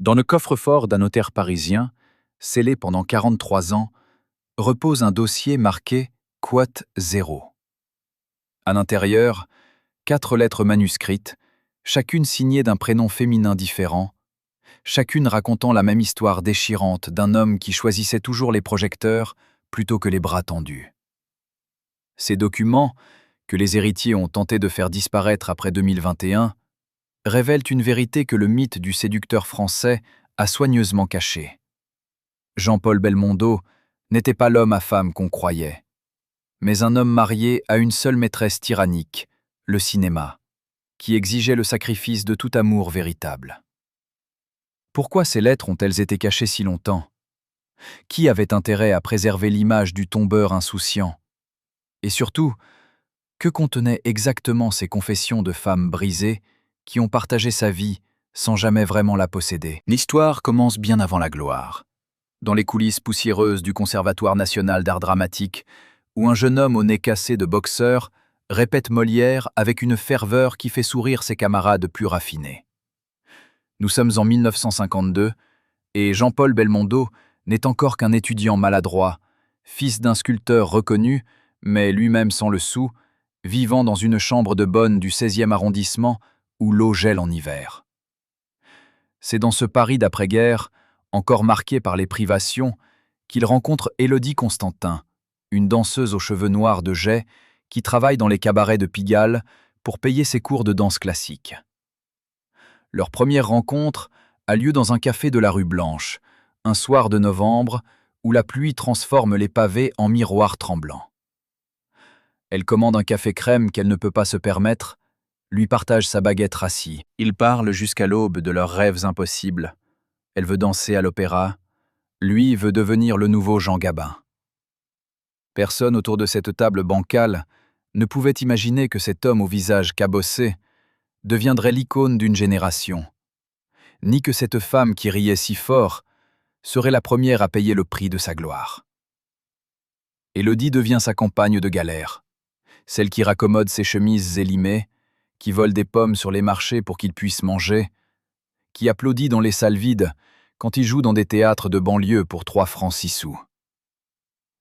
Dans le coffre-fort d'un notaire parisien, scellé pendant 43 ans, repose un dossier marqué « Quote 0 ». À l'intérieur, 4 lettres manuscrites, chacune signée d'un prénom féminin différent, chacune racontant la même histoire déchirante d'un homme qui choisissait toujours les projecteurs plutôt que les bras tendus. Ces documents, que les héritiers ont tenté de faire disparaître après 2021, révèlent une vérité que le mythe du séducteur français a soigneusement cachée. Jean-Paul Belmondo n'était pas l'homme à femme qu'on croyait, mais un homme marié à une seule maîtresse tyrannique, le cinéma, qui exigeait le sacrifice de tout amour véritable. Pourquoi ces lettres ont-elles été cachées si longtemps? Qui avait intérêt à préserver l'image du tombeur insouciant? Et surtout, que contenaient exactement ces confessions de femmes brisées qui ont partagé sa vie sans jamais vraiment la posséder? L'histoire commence bien avant la gloire, dans les coulisses poussiéreuses du Conservatoire national d'art dramatique, où un jeune homme au nez cassé de boxeur répète Molière avec une ferveur qui fait sourire ses camarades plus raffinés. Nous sommes en 1952, et Jean-Paul Belmondo n'est encore qu'un étudiant maladroit, fils d'un sculpteur reconnu, mais lui-même sans le sou, vivant dans une chambre de bonne du 16e arrondissement où l'eau gèle en hiver. C'est dans ce Paris d'après-guerre, encore marqué par les privations, qu'il rencontre Élodie Constantin, une danseuse aux cheveux noirs de jais qui travaille dans les cabarets de Pigalle pour payer ses cours de danse classique. Leur première rencontre a lieu dans un café de la rue Blanche, un soir de novembre où la pluie transforme les pavés en miroirs tremblants. Elle commande un café crème qu'elle ne peut pas se permettre, lui partage sa baguette rassis. Ils parlent jusqu'à l'aube de leurs rêves impossibles. Elle veut danser à l'opéra, lui veut devenir le nouveau Jean Gabin. Personne autour de cette table bancale ne pouvait imaginer que cet homme au visage cabossé deviendrait l'icône d'une génération, ni que cette femme qui riait si fort serait la première à payer le prix de sa gloire. Élodie devient sa compagne de galère, celle qui raccommode ses chemises élimées, qui vole des pommes sur les marchés pour qu'il puisse manger, qui applaudit dans les salles vides quand il joue dans des théâtres de banlieue pour 3 francs 6 sous.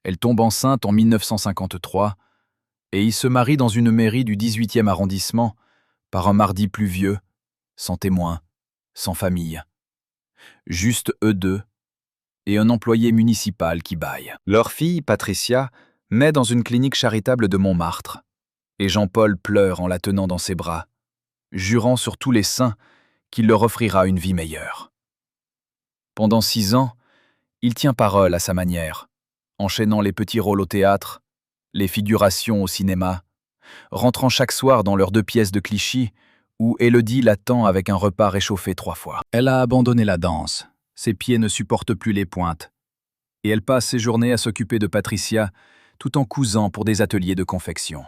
Elle tombe enceinte en 1953 et il se marie dans une mairie du 18e arrondissement par un mardi pluvieux, sans témoins, sans famille. Juste eux deux et un employé municipal qui bâille. Leur fille, Patricia, naît dans une clinique charitable de Montmartre, et Jean-Paul pleure en la tenant dans ses bras, jurant sur tous les saints qu'il leur offrira une vie meilleure. Pendant 6 ans, il tient parole à sa manière, enchaînant les petits rôles au théâtre, les figurations au cinéma, rentrant chaque soir dans leurs 2 pièces de Clichy, où Élodie l'attend avec un repas réchauffé 3 fois. Elle a abandonné la danse, ses pieds ne supportent plus les pointes, et elle passe ses journées à s'occuper de Patricia, tout en cousant pour des ateliers de confection.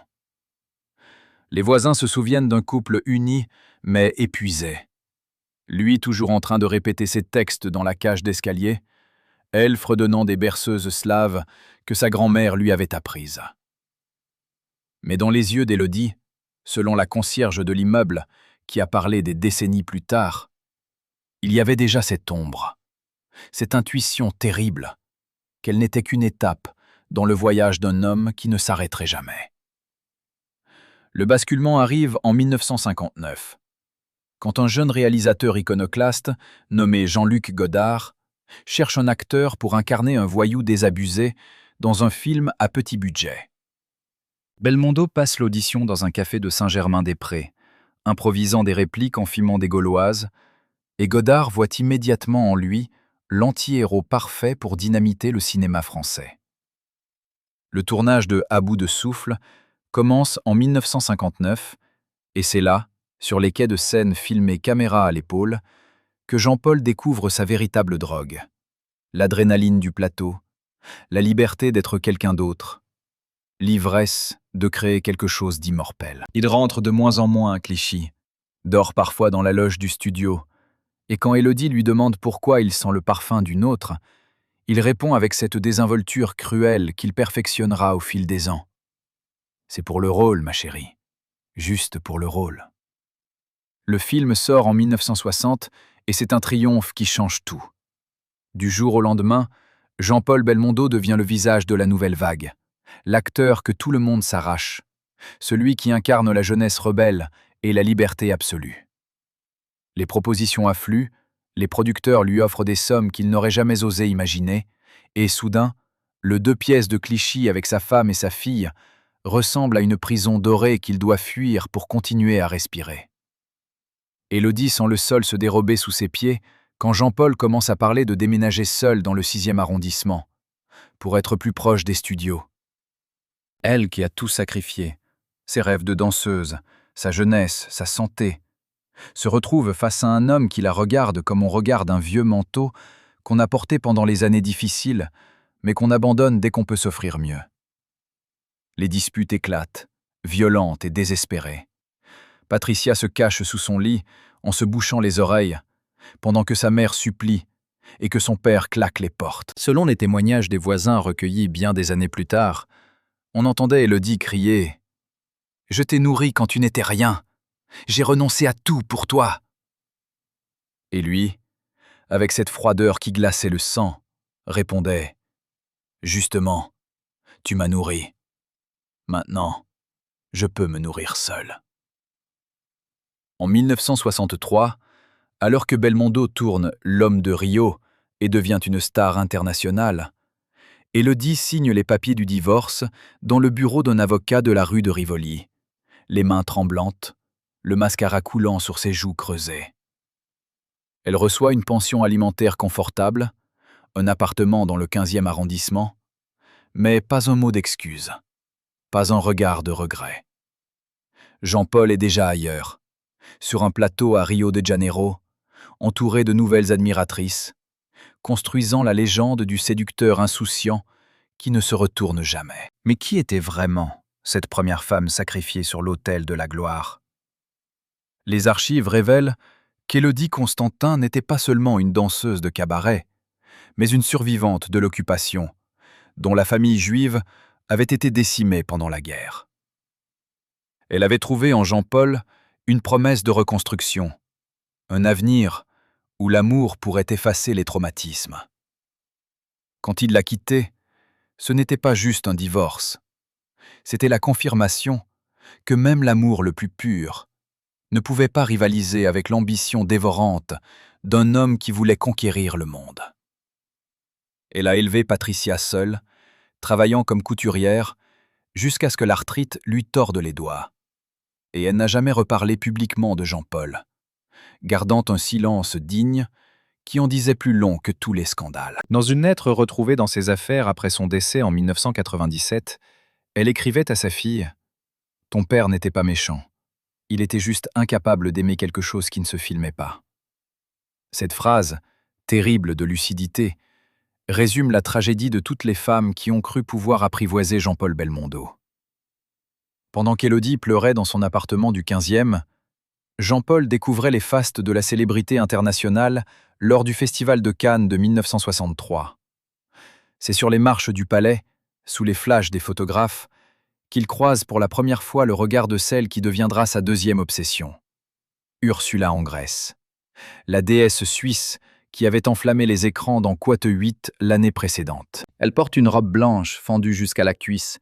Les voisins se souviennent d'un couple uni, mais épuisé. Lui toujours en train de répéter ses textes dans la cage d'escalier, elle fredonnant des berceuses slaves que sa grand-mère lui avait apprises. Mais dans les yeux d'Élodie, selon la concierge de l'immeuble qui a parlé des décennies plus tard, il y avait déjà cette ombre, cette intuition terrible, qu'elle n'était qu'une étape dans le voyage d'un homme qui ne s'arrêterait jamais. Le basculement arrive en 1959, quand un jeune réalisateur iconoclaste, nommé Jean-Luc Godard, cherche un acteur pour incarner un voyou désabusé dans un film à petit budget. Belmondo passe l'audition dans un café de Saint-Germain-des-Prés, improvisant des répliques en fumant des gauloises, et Godard voit immédiatement en lui l'anti-héros parfait pour dynamiter le cinéma français. Le tournage de À bout de souffle commence en 1959, et c'est là, sur les quais de Seine filmés caméra à l'épaule, que Jean-Paul découvre sa véritable drogue, l'adrénaline du plateau, la liberté d'être quelqu'un d'autre, l'ivresse de créer quelque chose d'immortel. Il rentre de moins en moins à Clichy, dort parfois dans la loge du studio, et quand Élodie lui demande pourquoi il sent le parfum d'une autre, il répond avec cette désinvolture cruelle qu'il perfectionnera au fil des ans. C'est pour le rôle, ma chérie, juste pour le rôle. Le film sort en 1960 Et c'est un triomphe qui change tout. Du jour au lendemain, Jean-Paul Belmondo devient le visage de la nouvelle vague, l'acteur que tout le monde s'arrache, celui qui incarne la jeunesse rebelle et la liberté absolue. Les propositions affluent, les producteurs lui offrent des sommes qu'il n'aurait jamais osé imaginer, et soudain, le 2 pièces de Clichy avec sa femme et sa fille ressemble à une prison dorée qu'il doit fuir pour continuer à respirer. Élodie sent le sol se dérober sous ses pieds quand Jean-Paul commence à parler de déménager seul dans le 6e arrondissement, pour être plus proche des studios. Elle qui a tout sacrifié, ses rêves de danseuse, sa jeunesse, sa santé, se retrouve face à un homme qui la regarde comme on regarde un vieux manteau qu'on a porté pendant les années difficiles, mais qu'on abandonne dès qu'on peut s'offrir mieux. Les disputes éclatent, violentes et désespérées. Patricia se cache sous son lit en se bouchant les oreilles, pendant que sa mère supplie et que son père claque les portes. Selon les témoignages des voisins recueillis bien des années plus tard, on entendait Élodie crier « Je t'ai nourri quand tu n'étais rien. J'ai renoncé à tout pour toi. » Et lui, avec cette froideur qui glaçait le sang, répondait « Justement, tu m'as nourri. Maintenant, je peux me nourrir seul. » En 1963, alors que Belmondo tourne L'Homme de Rio et devient une star internationale, Élodie signe les papiers du divorce dans le bureau d'un avocat de la rue de Rivoli, les mains tremblantes, le mascara coulant sur ses joues creusées. Elle reçoit une pension alimentaire confortable, un appartement dans le 15e arrondissement, mais pas un mot d'excuse, pas un regard de regret. Jean-Paul est déjà ailleurs, sur un plateau à Rio de Janeiro, entouré de nouvelles admiratrices, construisant la légende du séducteur insouciant qui ne se retourne jamais. Mais qui était vraiment cette première femme sacrifiée sur l'autel de la gloire? Les archives révèlent qu'Élodie Constantin n'était pas seulement une danseuse de cabaret, mais une survivante de l'occupation, dont la famille juive avait été décimée pendant la guerre. Elle avait trouvé en Jean-Paul une promesse de reconstruction, un avenir où l'amour pourrait effacer les traumatismes. Quand il l'a quittée, ce n'était pas juste un divorce, c'était la confirmation que même l'amour le plus pur ne pouvait pas rivaliser avec l'ambition dévorante d'un homme qui voulait conquérir le monde. Elle a élevé Patricia seule, travaillant comme couturière, jusqu'à ce que l'arthrite lui torde les doigts. Et elle n'a jamais reparlé publiquement de Jean-Paul, gardant un silence digne qui en disait plus long que tous les scandales. Dans une lettre retrouvée dans ses affaires après son décès en 1997, elle écrivait à sa fille « Ton père n'était pas méchant. Il était juste incapable d'aimer quelque chose qui ne se filmait pas. » Cette phrase, terrible de lucidité, résume la tragédie de toutes les femmes qui ont cru pouvoir apprivoiser Jean-Paul Belmondo. Pendant qu'Élodie pleurait dans son appartement du 15e, Jean-Paul découvrait les fastes de la célébrité internationale lors du Festival de Cannes de 1963. C'est sur les marches du palais, sous les flashs des photographes, qu'il croise pour la première fois le regard de celle qui deviendra sa deuxième obsession, Ursula Andress, la déesse suisse qui avait enflammé les écrans dans Quote 8 l'année précédente. Elle porte une robe blanche fendue jusqu'à la cuisse,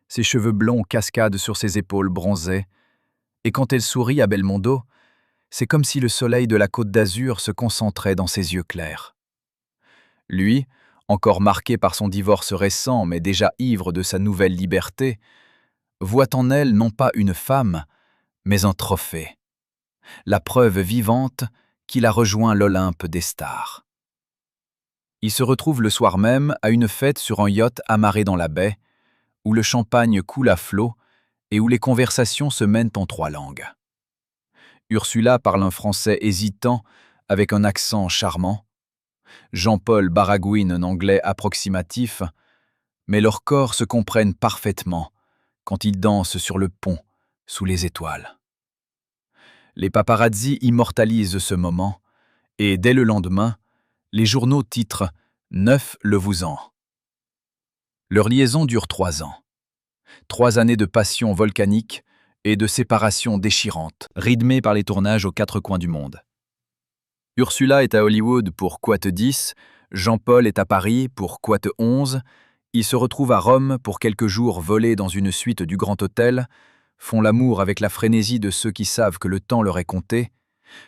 ses cheveux blonds cascadent sur ses épaules bronzées, et quand elle sourit à Belmondo, c'est comme si le soleil de la Côte d'Azur se concentrait dans ses yeux clairs. Lui, encore marqué par son divorce récent mais déjà ivre de sa nouvelle liberté, voit en elle non pas une femme, mais un trophée, la preuve vivante qu'il a rejoint l'Olympe des stars. Il se retrouve le soir même à une fête sur un yacht amarré dans la baie, où le champagne coule à flots et où les conversations se mènent en 3 langues. Ursula parle un français hésitant avec un accent charmant. Jean-Paul baragouine un anglais approximatif, mais leurs corps se comprennent parfaitement quand ils dansent sur le pont, sous les étoiles. Les paparazzis immortalisent ce moment, et dès le lendemain, les journaux titrent « Neuf le vous-en ». Leur liaison dure 3 ans. 3 années de passion volcanique et de séparation déchirante, rythmées par les tournages aux 4 coins du monde. Ursula est à Hollywood pour Quat 10, Jean-Paul est à Paris pour Quat 11, ils se retrouvent à Rome pour quelques jours volés dans une suite du Grand Hôtel, font l'amour avec la frénésie de ceux qui savent que le temps leur est compté,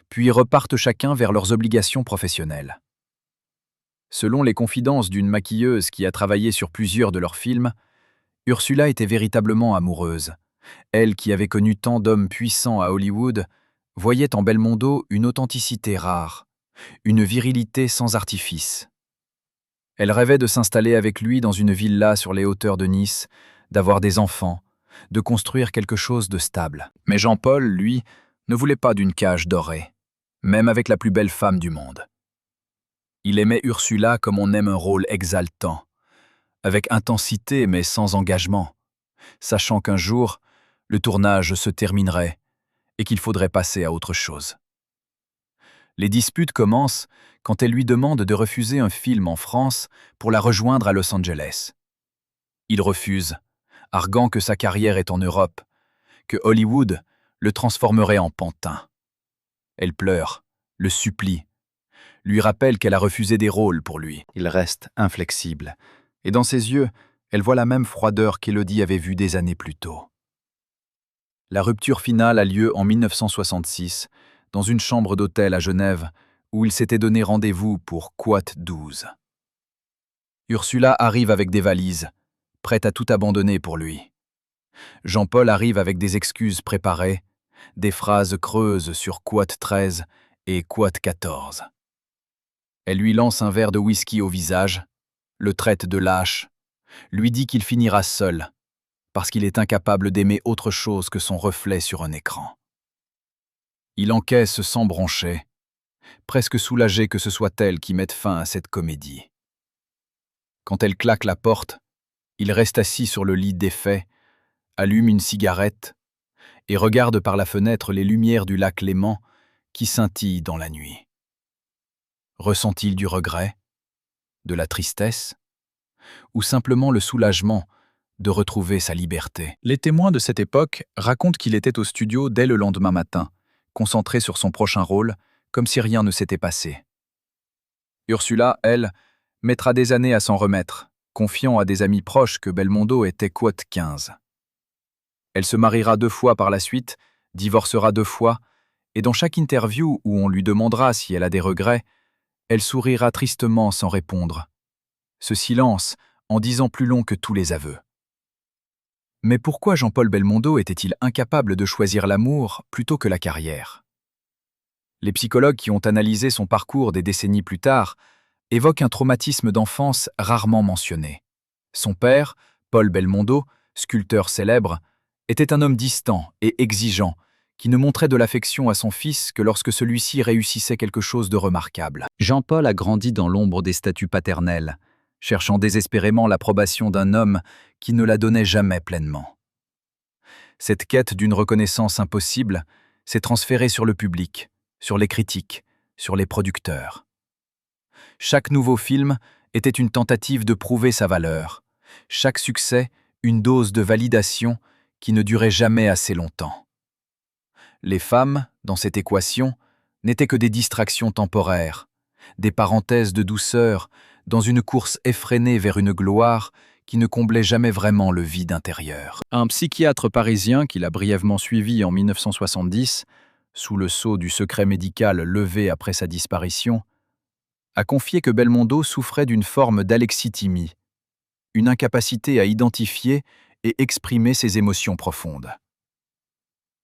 puis repartent chacun vers leurs obligations professionnelles. Selon les confidences d'une maquilleuse qui a travaillé sur plusieurs de leurs films, Ursula était véritablement amoureuse. Elle, qui avait connu tant d'hommes puissants à Hollywood, voyait en Belmondo une authenticité rare, une virilité sans artifice. Elle rêvait de s'installer avec lui dans une villa sur les hauteurs de Nice, d'avoir des enfants, de construire quelque chose de stable. Mais Jean-Paul, lui, ne voulait pas d'une cage dorée, même avec la plus belle femme du monde. Il aimait Ursula comme on aime un rôle exaltant, avec intensité mais sans engagement, sachant qu'un jour, le tournage se terminerait et qu'il faudrait passer à autre chose. Les disputes commencent quand elle lui demande de refuser un film en France pour la rejoindre à Los Angeles. Il refuse, arguant que sa carrière est en Europe, que Hollywood le transformerait en pantin. Elle pleure, le supplie, lui rappelle qu'elle a refusé des rôles pour lui. Il reste inflexible, et dans ses yeux, elle voit la même froideur qu'Élodie avait vue des années plus tôt. La rupture finale a lieu en 1966, dans une chambre d'hôtel à Genève, où il s'était donné rendez-vous pour Quat 12. Ursula arrive avec des valises, prête à tout abandonner pour lui. Jean-Paul arrive avec des excuses préparées, des phrases creuses sur Quat 13 et Quat 14. Elle lui lance un verre de whisky au visage, le traite de lâche, lui dit qu'il finira seul, parce qu'il est incapable d'aimer autre chose que son reflet sur un écran. Il encaisse sans broncher, presque soulagé que ce soit elle qui mette fin à cette comédie. Quand elle claque la porte, il reste assis sur le lit défait, allume une cigarette et regarde par la fenêtre les lumières du lac Léman qui scintillent dans la nuit. Ressent-il du regret, de la tristesse, ou simplement le soulagement de retrouver sa liberté? Les témoins de cette époque racontent qu'il était au studio dès le lendemain matin, concentré sur son prochain rôle, comme si rien ne s'était passé. Ursula, elle, mettra des années à s'en remettre, confiant à des amis proches que Belmondo était Quat 15. Elle se mariera 2 fois par la suite, divorcera 2 fois, et dans chaque interview où on lui demandera si elle a des regrets, elle sourira tristement sans répondre. Ce silence en disant plus long que tous les aveux. Mais pourquoi Jean-Paul Belmondo était-il incapable de choisir l'amour plutôt que la carrière? Les psychologues qui ont analysé son parcours des décennies plus tard évoquent un traumatisme d'enfance rarement mentionné. Son père, Paul Belmondo, sculpteur célèbre, était un homme distant et exigeant qui ne montrait de l'affection à son fils que lorsque celui-ci réussissait quelque chose de remarquable. Jean-Paul a grandi dans l'ombre des statues paternelles, cherchant désespérément l'approbation d'un homme qui ne la donnait jamais pleinement. Cette quête d'une reconnaissance impossible s'est transférée sur le public, sur les critiques, sur les producteurs. Chaque nouveau film était une tentative de prouver sa valeur, chaque succès une dose de validation qui ne durait jamais assez longtemps. Les femmes, dans cette équation, n'étaient que des distractions temporaires, des parenthèses de douceur dans une course effrénée vers une gloire qui ne comblait jamais vraiment le vide intérieur. Un psychiatre parisien qui l'a brièvement suivi en 1970, sous le sceau du secret médical levé après sa disparition, a confié que Belmondo souffrait d'une forme d'alexithymie, une incapacité à identifier et exprimer ses émotions profondes.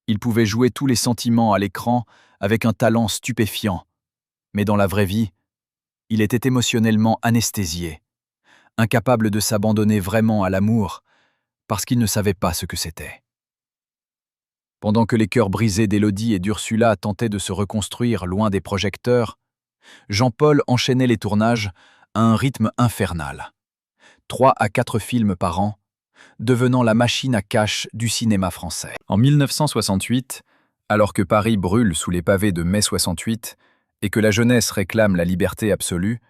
Il pouvait jouer tous les sentiments à l'écran avec un talent stupéfiant, mais dans la vraie vie, il était émotionnellement anesthésié, incapable de s'abandonner vraiment à l'amour parce qu'il ne savait pas ce que c'était. Pendant que les cœurs brisés d'Élodie et d'Ursula tentaient de se reconstruire loin des projecteurs, Jean-Paul enchaînait les tournages à un rythme infernal. 3 à 4 films par an, devenant la machine à cash du cinéma français. En 1968, alors que Paris brûle sous les pavés de mai 68 et que la jeunesse réclame la liberté absolue,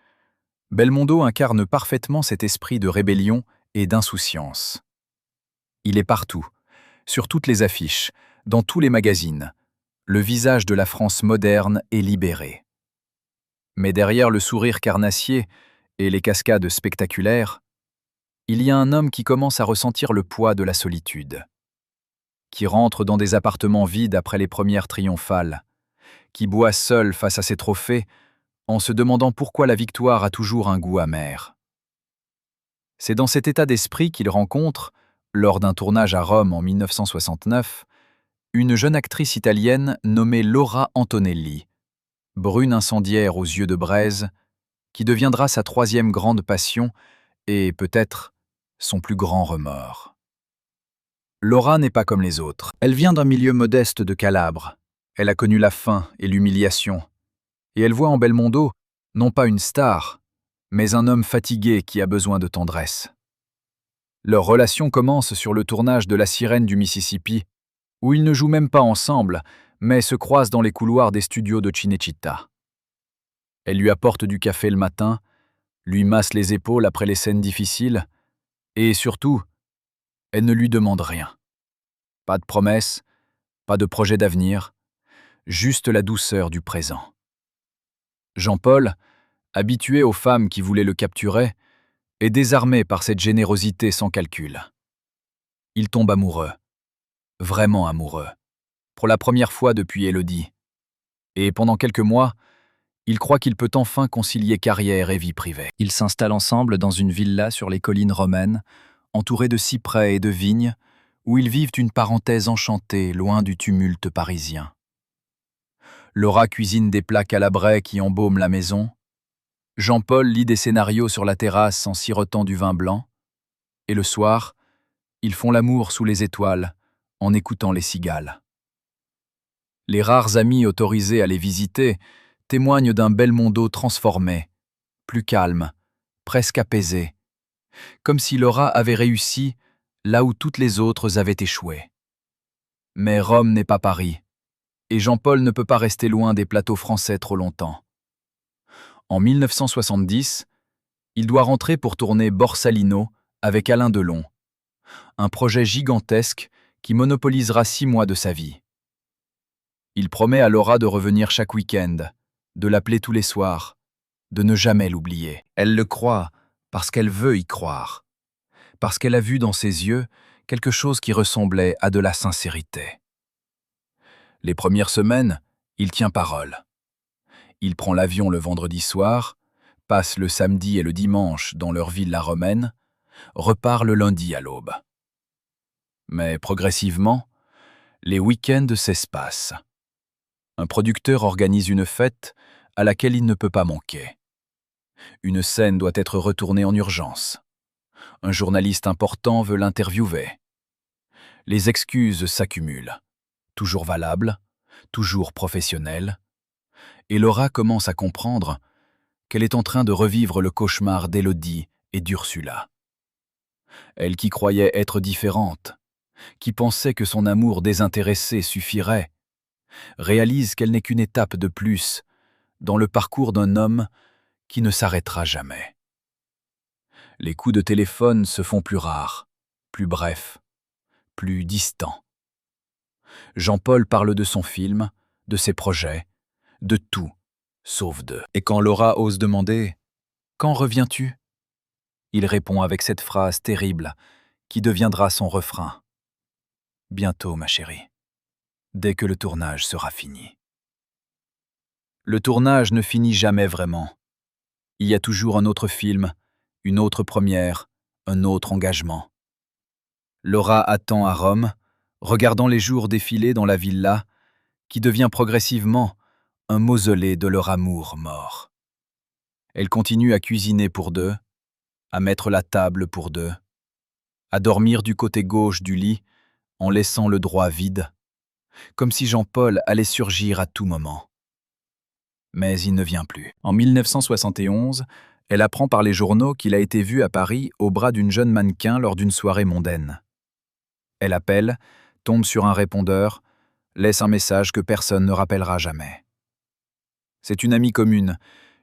Belmondo incarne parfaitement cet esprit de rébellion et d'insouciance. Il est partout, sur toutes les affiches, dans tous les magazines, le visage de la France moderne et libérée. Mais derrière le sourire carnassier et les cascades spectaculaires, il y a un homme qui commence à ressentir le poids de la solitude, qui rentre dans des appartements vides après les premières triomphales, qui boit seul face à ses trophées en se demandant pourquoi la victoire a toujours un goût amer. C'est dans cet état d'esprit qu'il rencontre, lors d'un tournage à Rome en 1969, une jeune actrice italienne nommée Laura Antonelli, brune incendiaire aux yeux de braise, qui deviendra sa troisième grande passion et, peut-être, son plus grand remords. Laura n'est pas comme les autres. Elle vient d'un milieu modeste de Calabre. Elle a connu la faim et l'humiliation. Et elle voit en Belmondo, non pas une star, mais un homme fatigué qui a besoin de tendresse. Leur relation commence sur le tournage de La Sirène du Mississippi, où ils ne jouent même pas ensemble, mais se croisent dans les couloirs des studios de Cinecittà. Elle lui apporte du café le matin, lui masse les épaules après les scènes difficiles, et surtout, elle ne lui demande rien. Pas de promesses, pas de projet d'avenir, juste la douceur du présent. Jean-Paul, habitué aux femmes qui voulaient le capturer, est désarmé par cette générosité sans calcul. Il tombe amoureux, vraiment amoureux, pour la première fois depuis Élodie. Et pendant quelques mois, il croit qu'il peut enfin concilier carrière et vie privée. Ils s'installent ensemble dans une villa sur les collines romaines, entourée de cyprès et de vignes, où ils vivent une parenthèse enchantée, loin du tumulte parisien. Laura cuisine des plats calabrais qui embaument la maison. Jean-Paul lit des scénarios sur la terrasse en sirotant du vin blanc. Et le soir, ils font l'amour sous les étoiles, en écoutant les cigales. Les rares amis autorisés à les visiter témoignent d'un Belmondo transformé, plus calme, presque apaisé, comme si Laura avait réussi là où toutes les autres avaient échoué. Mais Rome n'est pas Paris, et Jean-Paul ne peut pas rester loin des plateaux français trop longtemps. En 1970, il doit rentrer pour tourner Borsalino avec Alain Delon, un projet gigantesque qui monopolisera 6 mois de sa vie. Il promet à Laura de revenir chaque week-end, de l'appeler tous les soirs, de ne jamais l'oublier. Elle le croit parce qu'elle veut y croire, parce qu'elle a vu dans ses yeux quelque chose qui ressemblait à de la sincérité. Les premières semaines, il tient parole. Il prend l'avion le vendredi soir, passe le samedi et le dimanche dans leur villa romaine, repart le lundi à l'aube. Mais progressivement, les week-ends s'espacent. Un producteur organise une fête à laquelle il ne peut pas manquer. Une scène doit être retournée en urgence. Un journaliste important veut l'interviewer. Les excuses s'accumulent, toujours valables, toujours professionnelles, et Laura commence à comprendre qu'elle est en train de revivre le cauchemar d'Élodie et d'Ursula. Elle qui croyait être différente, qui pensait que son amour désintéressé suffirait, réalise qu'elle n'est qu'une étape de plus dans le parcours d'un homme qui ne s'arrêtera jamais. Les coups de téléphone se font plus rares, plus brefs, plus distants. Jean-Paul parle de son film, de ses projets, de tout, sauf d'eux. Et quand Laura ose demander « Quand reviens-tu » il répond avec cette phrase terrible qui deviendra son refrain. « Bientôt, ma chérie, dès que le tournage sera fini. » Le tournage ne finit jamais vraiment. Il y a toujours un autre film, une autre première, un autre engagement. Laura attend à Rome, regardant les jours défiler dans la villa, qui devient progressivement un mausolée de leur amour mort. Elle continue à cuisiner pour deux, à mettre la table pour deux, à dormir du côté gauche du lit en laissant le droit vide, comme si Jean-Paul allait surgir à tout moment. Mais il ne vient plus. En 1971, elle apprend par les journaux qu'il a été vu à Paris au bras d'une jeune mannequin lors d'une soirée mondaine. Elle appelle, tombe sur un répondeur, laisse un message que personne ne rappellera jamais. C'est une amie commune,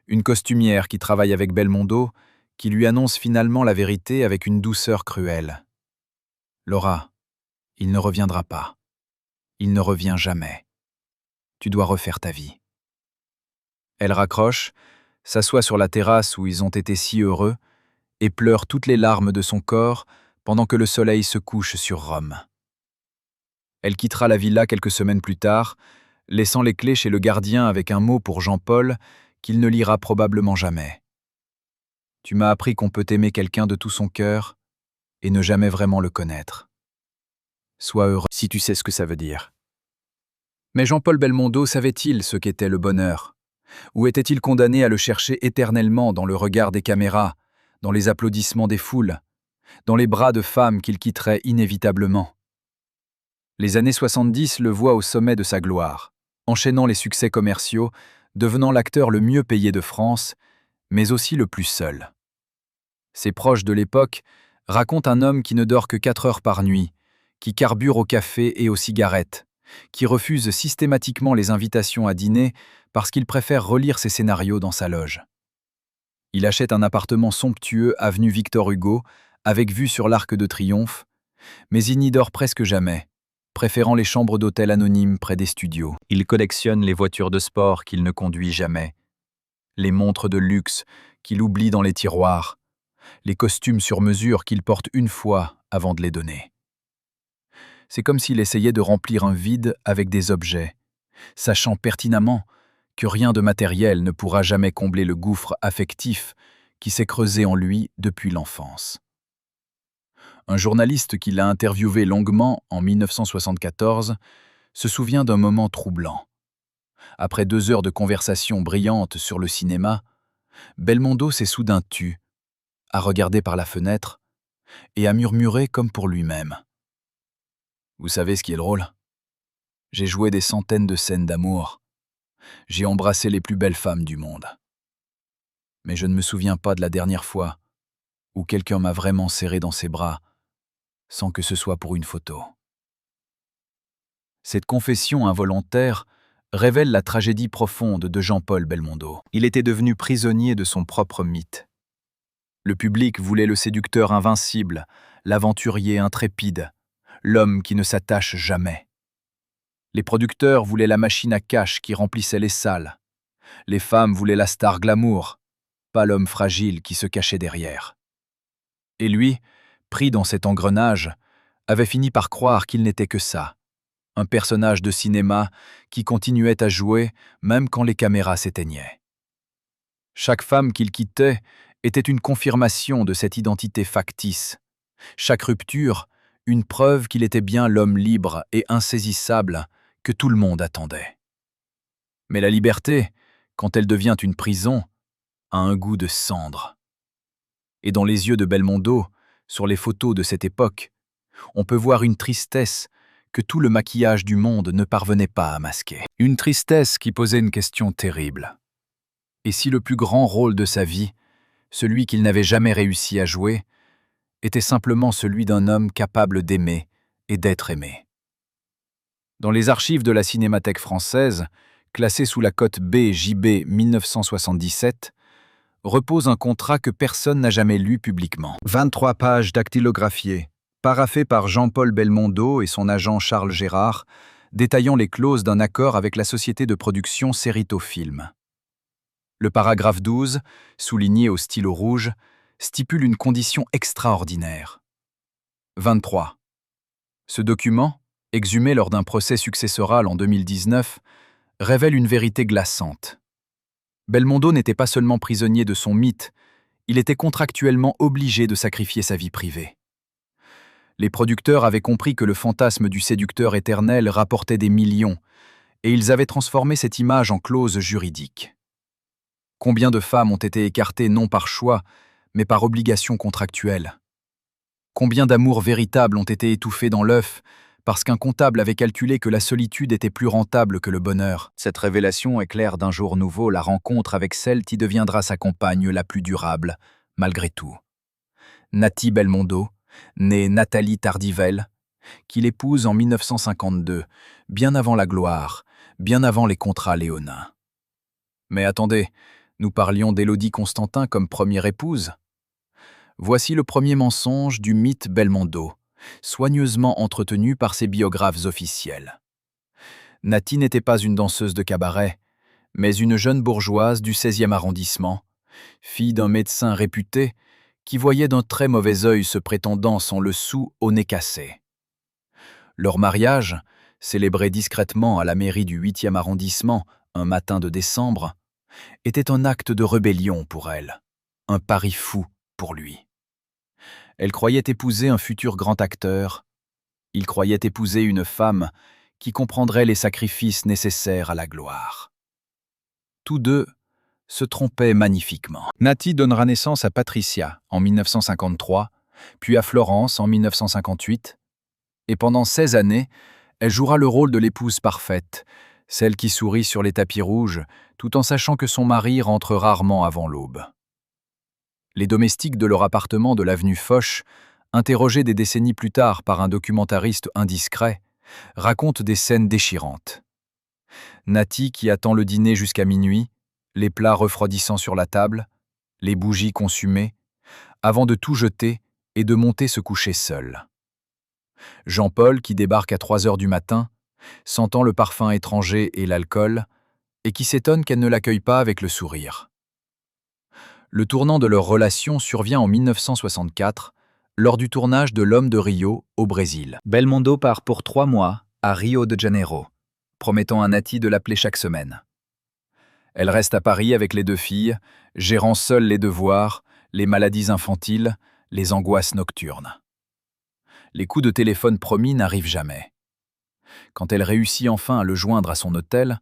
une costumière qui travaille avec Belmondo, qui lui annonce finalement la vérité avec une douceur cruelle. « Laura, il ne reviendra pas. Il ne revient jamais. Tu dois refaire ta vie. » Elle raccroche, s'assoit sur la terrasse où ils ont été si heureux et pleure toutes les larmes de son corps pendant que le soleil se couche sur Rome. Elle quittera la villa quelques semaines plus tard, laissant les clés chez le gardien avec un mot pour Jean-Paul qu'il ne lira probablement jamais. Tu m'as appris qu'on peut aimer quelqu'un de tout son cœur et ne jamais vraiment le connaître. Sois heureux si tu sais ce que ça veut dire. Mais Jean-Paul Belmondo savait-il ce qu'était le bonheur? Ou était-il condamné à le chercher éternellement dans le regard des caméras, dans les applaudissements des foules, dans les bras de femmes qu'il quitterait inévitablement? Les années 70 le voient au sommet de sa gloire, enchaînant les succès commerciaux, devenant l'acteur le mieux payé de France, mais aussi le plus seul. Ses proches de l'époque racontent un homme qui ne dort que 4 heures par nuit, qui carbure au café et aux cigarettes, qui refuse systématiquement les invitations à dîner parce qu'il préfère relire ses scénarios dans sa loge. Il achète un appartement somptueux avenue Victor Hugo, avec vue sur l'Arc de Triomphe, mais il n'y dort presque jamais, préférant les chambres d'hôtel anonymes près des studios. Il collectionne les voitures de sport qu'il ne conduit jamais, les montres de luxe qu'il oublie dans les tiroirs, les costumes sur mesure qu'il porte une fois avant de les donner. C'est comme s'il essayait de remplir un vide avec des objets, sachant pertinemment que rien de matériel ne pourra jamais combler le gouffre affectif qui s'est creusé en lui depuis l'enfance. Un journaliste qui l'a interviewé longuement en 1974 se souvient d'un moment troublant. Après 2 heures de conversation brillante sur le cinéma, Belmondo s'est soudain tu, à regarder par la fenêtre et à murmurer comme pour lui-même. Vous savez ce qui est drôle? J'ai joué des centaines de scènes d'amour. J'ai embrassé les plus belles femmes du monde. Mais je ne me souviens pas de la dernière fois où quelqu'un m'a vraiment serré dans ses bras sans que ce soit pour une photo. Cette confession involontaire révèle la tragédie profonde de Jean-Paul Belmondo. Il était devenu prisonnier de son propre mythe. Le public voulait le séducteur invincible, l'aventurier intrépide, l'homme qui ne s'attache jamais. Les producteurs voulaient la machine à cash qui remplissait les salles. Les femmes voulaient la star glamour, pas l'homme fragile qui se cachait derrière. Et lui, pris dans cet engrenage, avait fini par croire qu'il n'était que ça, un personnage de cinéma qui continuait à jouer même quand les caméras s'éteignaient. Chaque femme qu'il quittait était une confirmation de cette identité factice. Chaque rupture, une preuve qu'il était bien l'homme libre et insaisissable que tout le monde attendait. Mais la liberté, quand elle devient une prison, a un goût de cendre. Et dans les yeux de Belmondo, sur les photos de cette époque, on peut voir une tristesse que tout le maquillage du monde ne parvenait pas à masquer. Une tristesse qui posait une question terrible. Et si le plus grand rôle de sa vie, celui qu'il n'avait jamais réussi à jouer, était simplement celui d'un homme capable d'aimer et d'être aimé? Dans les archives de la Cinémathèque française, classées sous la cote B-JB 1977, repose un contrat que personne n'a jamais lu publiquement. 23 pages dactylographiées, paraphées par Jean-Paul Belmondo et son agent Charles Gérard, détaillant les clauses d'un accord avec la société de production Cerrito Film. Le paragraphe 12, souligné au stylo rouge, stipule une condition extraordinaire. 23. Ce document, exhumé lors d'un procès successoral en 2019, révèle une vérité glaçante. Belmondo n'était pas seulement prisonnier de son mythe, il était contractuellement obligé de sacrifier sa vie privée. Les producteurs avaient compris que le fantasme du séducteur éternel rapportait des millions, et ils avaient transformé cette image en clause juridique. Combien de femmes ont été écartées non par choix, mais par obligation contractuelle? Combien d'amours véritables ont été étouffés dans l'œuf parce qu'un comptable avait calculé que la solitude était plus rentable que le bonheur? Cette révélation éclaire d'un jour nouveau la rencontre avec celle qui deviendra sa compagne la plus durable, malgré tout. Nathy Belmondo, née Nathalie Tardivelle, qu'il épouse en 1952, bien avant la gloire, bien avant les contrats léonins. Mais attendez, nous parlions d'Élodie Constantin comme première épouse? Voici le premier mensonge du mythe Belmondo, soigneusement entretenu par ses biographes officiels. Nathy n'était pas une danseuse de cabaret, mais une jeune bourgeoise du 16e arrondissement, fille d'un médecin réputé, qui voyait d'un très mauvais œil ce prétendant sans le sou au nez cassé. Leur mariage, célébré discrètement à la mairie du 8e arrondissement un matin de décembre, était un acte de rébellion pour elle, un pari fou pour lui. Elle croyait épouser un futur grand acteur, il croyait épouser une femme qui comprendrait les sacrifices nécessaires à la gloire. Tous deux se trompaient magnifiquement. Nati donnera naissance à Patricia en 1953, puis à Florence en 1958, et pendant 16 années, elle jouera le rôle de l'épouse parfaite, celle qui sourit sur les tapis rouges, tout en sachant que son mari rentre rarement avant l'aube. Les domestiques de leur appartement de l'avenue Foch, interrogés des décennies plus tard par un documentariste indiscret, racontent des scènes déchirantes. Nati qui attend le dîner jusqu'à minuit, les plats refroidissant sur la table, les bougies consumées, avant de tout jeter et de monter se coucher seul. Jean-Paul qui débarque à 3 heures du matin, sentant le parfum étranger et l'alcool, et qui s'étonne qu'elle ne l'accueille pas avec le sourire. Le tournant de leur relation survient en 1964, lors du tournage de L'Homme de Rio, au Brésil. Belmondo part pour 3 mois à Rio de Janeiro, promettant à Nati de l'appeler chaque semaine. Elle reste à Paris avec les 2 filles, gérant seule les devoirs, les maladies infantiles, les angoisses nocturnes. Les coups de téléphone promis n'arrivent jamais. Quand elle réussit enfin à le joindre à son hôtel,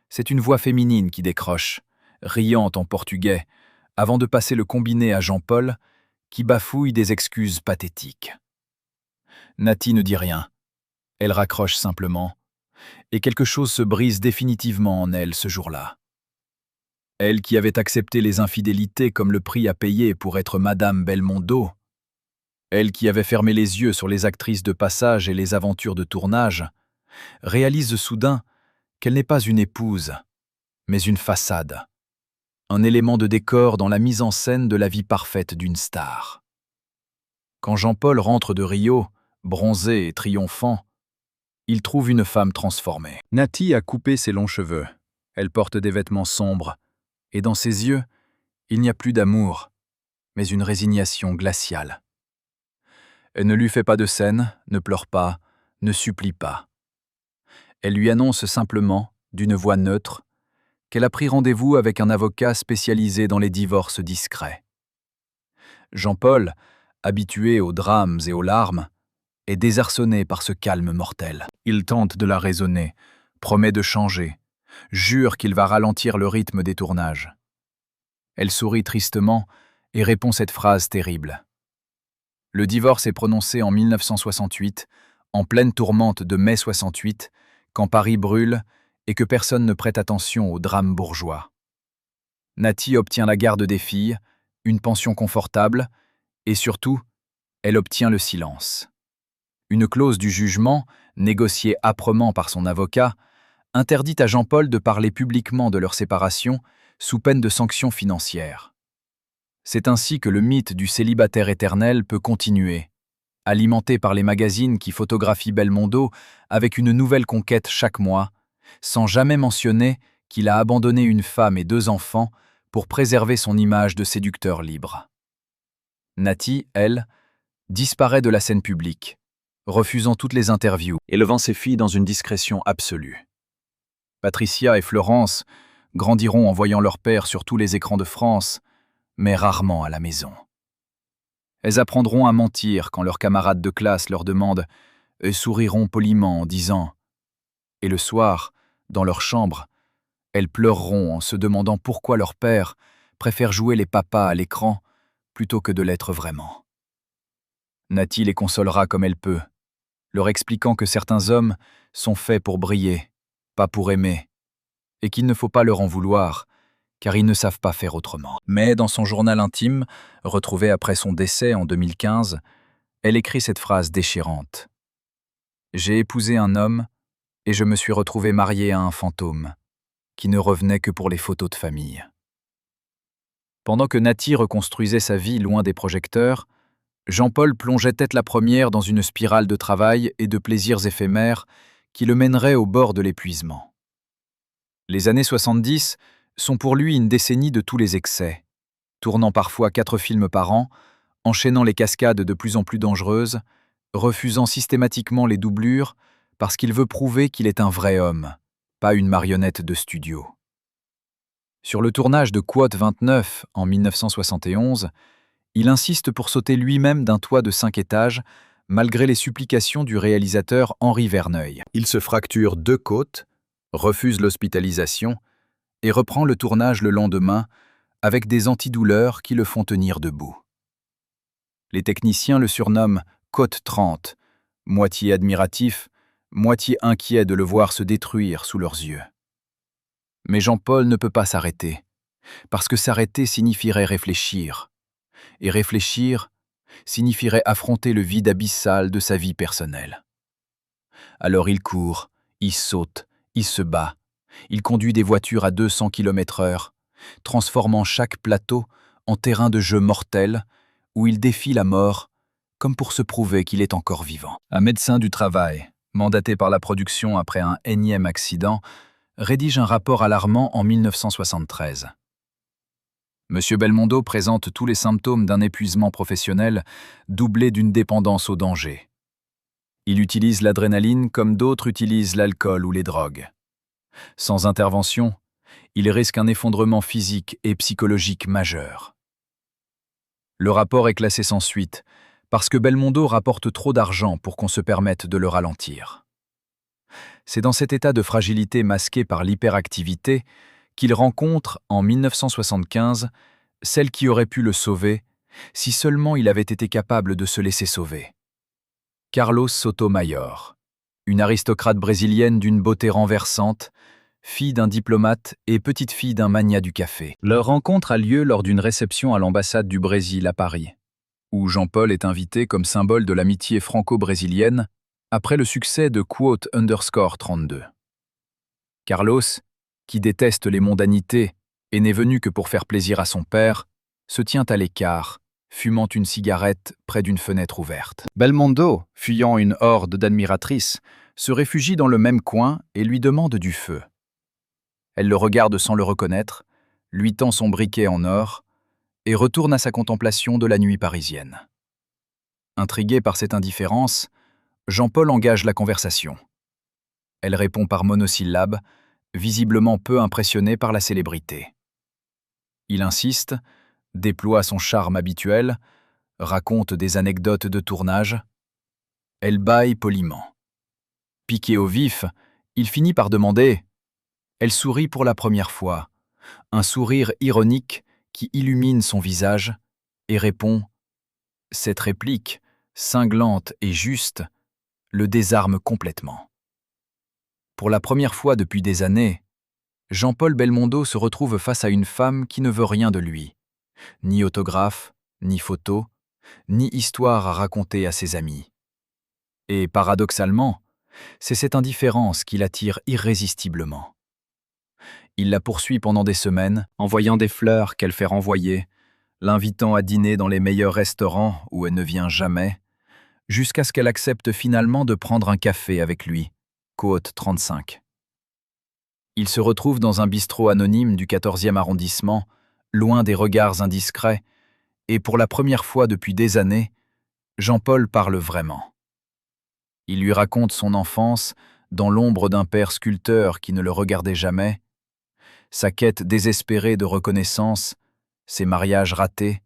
c'est une voix féminine qui décroche, riante en portugais, avant de passer le combiné à Jean-Paul, qui bafouille des excuses pathétiques. Nati ne dit rien. Elle raccroche simplement, et quelque chose se brise définitivement en elle ce jour-là. Elle qui avait accepté les infidélités comme le prix à payer pour être Madame Belmondo, elle qui avait fermé les yeux sur les actrices de passage et les aventures de tournage, réalise soudain qu'elle n'est pas une épouse, mais une façade, un élément de décor dans la mise en scène de la vie parfaite d'une star. Quand Jean-Paul rentre de Rio, bronzé et triomphant, il trouve une femme transformée. Nati a coupé ses longs cheveux, elle porte des vêtements sombres, et dans ses yeux, il n'y a plus d'amour, mais une résignation glaciale. Elle ne lui fait pas de scène, ne pleure pas, ne supplie pas. Elle lui annonce simplement, d'une voix neutre, qu'elle a pris rendez-vous avec un avocat spécialisé dans les divorces discrets. Jean-Paul, habitué aux drames et aux larmes, est désarçonné par ce calme mortel. Il tente de la raisonner, promet de changer, jure qu'il va ralentir le rythme des tournages. Elle sourit tristement et répond cette phrase terrible. Le divorce est prononcé en 1968, en pleine tourmente de mai 68, quand Paris brûle et que personne ne prête attention au drame bourgeois. Nati obtient la garde des filles, une pension confortable, et surtout, elle obtient le silence. Une clause du jugement, négociée âprement par son avocat, interdit à Jean-Paul de parler publiquement de leur séparation sous peine de sanctions financières. C'est ainsi que le mythe du célibataire éternel peut continuer, alimenté par les magazines qui photographient Belmondo avec une nouvelle conquête chaque mois, sans jamais mentionner qu'il a abandonné une femme et 2 enfants pour préserver son image de séducteur libre. Nati, elle, disparaît de la scène publique, refusant toutes les interviews, élevant ses filles dans une discrétion absolue. Patricia et Florence grandiront en voyant leur père sur tous les écrans de France, mais rarement à la maison. Elles apprendront à mentir quand leurs camarades de classe leur demandent et souriront poliment en disant « Et le soir, dans leur chambre, elles pleureront en se demandant pourquoi leur père préfère jouer les papas à l'écran plutôt que de l'être vraiment. » Nati les consolera comme elle peut, leur expliquant que certains hommes sont faits pour briller, pas pour aimer, et qu'il ne faut pas leur en vouloir, car ils ne savent pas faire autrement. Mais dans son journal intime, retrouvé après son décès en 2015, elle écrit cette phrase déchirante. « J'ai épousé un homme et je me suis retrouvée mariée à un fantôme, qui ne revenait que pour les photos de famille. » Pendant que Nati reconstruisait sa vie loin des projecteurs, Jean-Paul plongeait tête la première dans une spirale de travail et de plaisirs éphémères qui le mènerait au bord de l'épuisement. Les années 70 sont pour lui une décennie de tous les excès, tournant parfois 4 films par an, enchaînant les cascades de plus en plus dangereuses, refusant systématiquement les doublures parce qu'il veut prouver qu'il est un vrai homme, pas une marionnette de studio. Sur le tournage de Quote 29 en 1971, il insiste pour sauter lui-même d'un toit de 5 étages, malgré les supplications du réalisateur Henri Verneuil. Il se fracture 2 côtes, refuse l'hospitalisation et reprend le tournage le lendemain avec des antidouleurs qui le font tenir debout. Les techniciens le surnomment Côte 30, moitié admiratif, moitié inquiet de le voir se détruire sous leurs yeux. Mais Jean-Paul ne peut pas s'arrêter, parce que s'arrêter signifierait réfléchir, et réfléchir signifierait affronter le vide abyssal de sa vie personnelle. Alors il court, il saute, il se bat, il conduit des voitures à 200 km/h, transformant chaque plateau en terrain de jeu mortel où il défie la mort comme pour se prouver qu'il est encore vivant. Un médecin du travail, mandaté par la production après un énième accident, rédige un rapport alarmant en 1973. Monsieur Belmondo présente tous les symptômes d'un épuisement professionnel doublé d'une dépendance au danger. Il utilise l'adrénaline comme d'autres utilisent l'alcool ou les drogues. Sans intervention, il risque un effondrement physique et psychologique majeur. Le rapport est classé sans suite, parce que Belmondo rapporte trop d'argent pour qu'on se permette de le ralentir. C'est dans cet état de fragilité masqué par l'hyperactivité qu'il rencontre, en 1975, celle qui aurait pu le sauver, si seulement il avait été capable de se laisser sauver. Carlos Sotomayor, une aristocrate brésilienne d'une beauté renversante, fille d'un diplomate et petite-fille d'un magnat du café. Leur rencontre a lieu lors d'une réception à l'ambassade du Brésil à Paris, où Jean-Paul est invité comme symbole de l'amitié franco-brésilienne après le succès de Quote 32. Carlos, qui déteste les mondanités et n'est venu que pour faire plaisir à son père, se tient à l'écart, fumant une cigarette près d'une fenêtre ouverte. Belmondo, fuyant une horde d'admiratrices, se réfugie dans le même coin et lui demande du feu. Elle le regarde sans le reconnaître, lui tend son briquet en or et retourne à sa contemplation de la nuit parisienne. Intrigué par cette indifférence, Jean-Paul engage la conversation. Elle répond par monosyllabes, visiblement peu impressionné par la célébrité. Il insiste, déploie son charme habituel, raconte des anecdotes de tournage. Elle bâille poliment. Piqué au vif, il finit par demander. Elle sourit pour la première fois, un sourire ironique qui illumine son visage, et répond. Cette réplique, cinglante et juste, le désarme complètement. Pour la première fois depuis des années, Jean-Paul Belmondo se retrouve face à une femme qui ne veut rien de lui. Ni autographe, ni photo, ni histoire à raconter à ses amis. Et paradoxalement, c'est cette indifférence qui l'attire irrésistiblement. Il la poursuit pendant des semaines, envoyant des fleurs qu'elle fait renvoyer, l'invitant à dîner dans les meilleurs restaurants où elle ne vient jamais, jusqu'à ce qu'elle accepte finalement de prendre un café avec lui, Côte 35. Il se retrouve dans un bistrot anonyme du 14e arrondissement, loin des regards indiscrets, et pour la première fois depuis des années, Jean-Paul parle vraiment. Il lui raconte son enfance dans l'ombre d'un père sculpteur qui ne le regardait jamais, sa quête désespérée de reconnaissance, ses mariages ratés,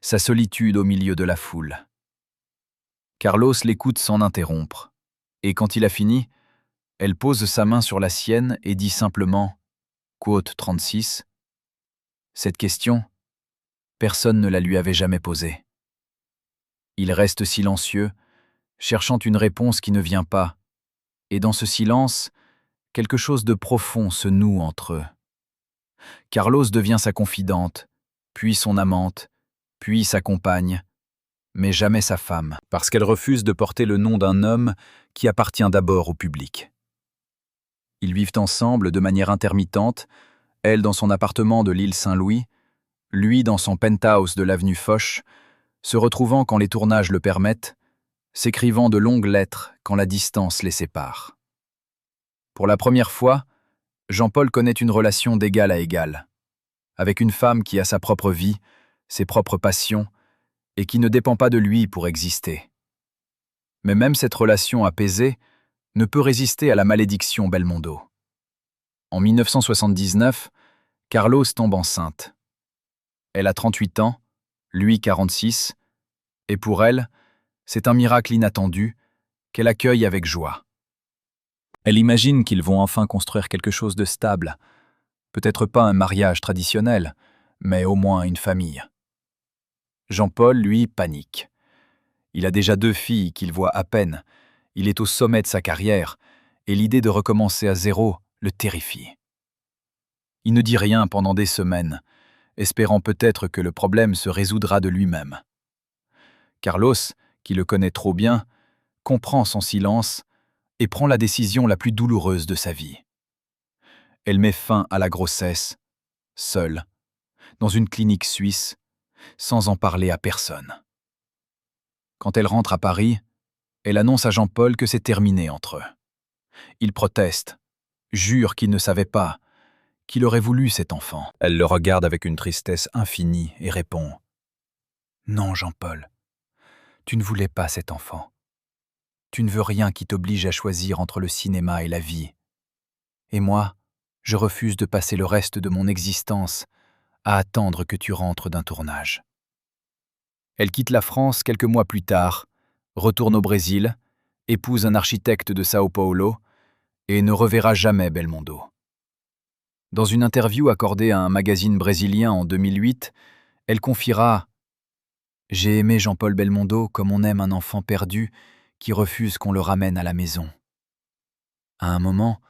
sa solitude au milieu de la foule. Carlos l'écoute sans interrompre, et quand il a fini, elle pose sa main sur la sienne et dit simplement « Quote 36 ». Cette question, personne ne la lui avait jamais posée. Il reste silencieux, cherchant une réponse qui ne vient pas, et dans ce silence, quelque chose de profond se noue entre eux. Carlos devient sa confidente, puis son amante, puis sa compagne, mais jamais sa femme, parce qu'elle refuse de porter le nom d'un homme qui appartient d'abord au public. Ils vivent ensemble de manière intermittente, elle dans son appartement de l'île Saint-Louis, lui dans son penthouse de l'avenue Foch, se retrouvant quand les tournages le permettent, s'écrivant de longues lettres quand la distance les sépare. Pour la première fois, Jean-Paul connaît une relation d'égal à égal, avec une femme qui a sa propre vie, ses propres passions, et qui ne dépend pas de lui pour exister. Mais même cette relation apaisée ne peut résister à la malédiction Belmondo. En 1979, Carlos tombe enceinte. Elle a 38 ans, lui 46, et pour elle, c'est un miracle inattendu qu'elle accueille avec joie. Elle imagine qu'ils vont enfin construire quelque chose de stable, peut-être pas un mariage traditionnel, mais au moins une famille. Jean-Paul, lui, panique. Il a déjà 2 filles qu'il voit à peine, il est au sommet de sa carrière, et l'idée de recommencer à zéro le terrifie. Il ne dit rien pendant des semaines, espérant peut-être que le problème se résoudra de lui-même. Carlos, qui le connaît trop bien, comprend son silence et prend la décision la plus douloureuse de sa vie. Elle met fin à la grossesse, seule, dans une clinique suisse, sans en parler à personne. Quand elle rentre à Paris, elle annonce à Jean-Paul que c'est terminé entre eux. Il proteste, jure qu'il ne savait pas, qu'il aurait voulu cet enfant. Elle le regarde avec une tristesse infinie et répond « Non, Jean-Paul, tu ne voulais pas cet enfant. Tu ne veux rien qui t'oblige à choisir entre le cinéma et la vie. Et moi, je refuse de passer le reste de mon existence à attendre que tu rentres d'un tournage. » Elle quitte la France quelques mois plus tard, retourne au Brésil, épouse un architecte de Sao Paulo et ne reverra jamais Belmondo. Dans une interview accordée à un magazine brésilien en 2008, elle confiera « J'ai aimé Jean-Paul Belmondo comme on aime un enfant perdu qui refuse qu'on le ramène à la maison. À un moment,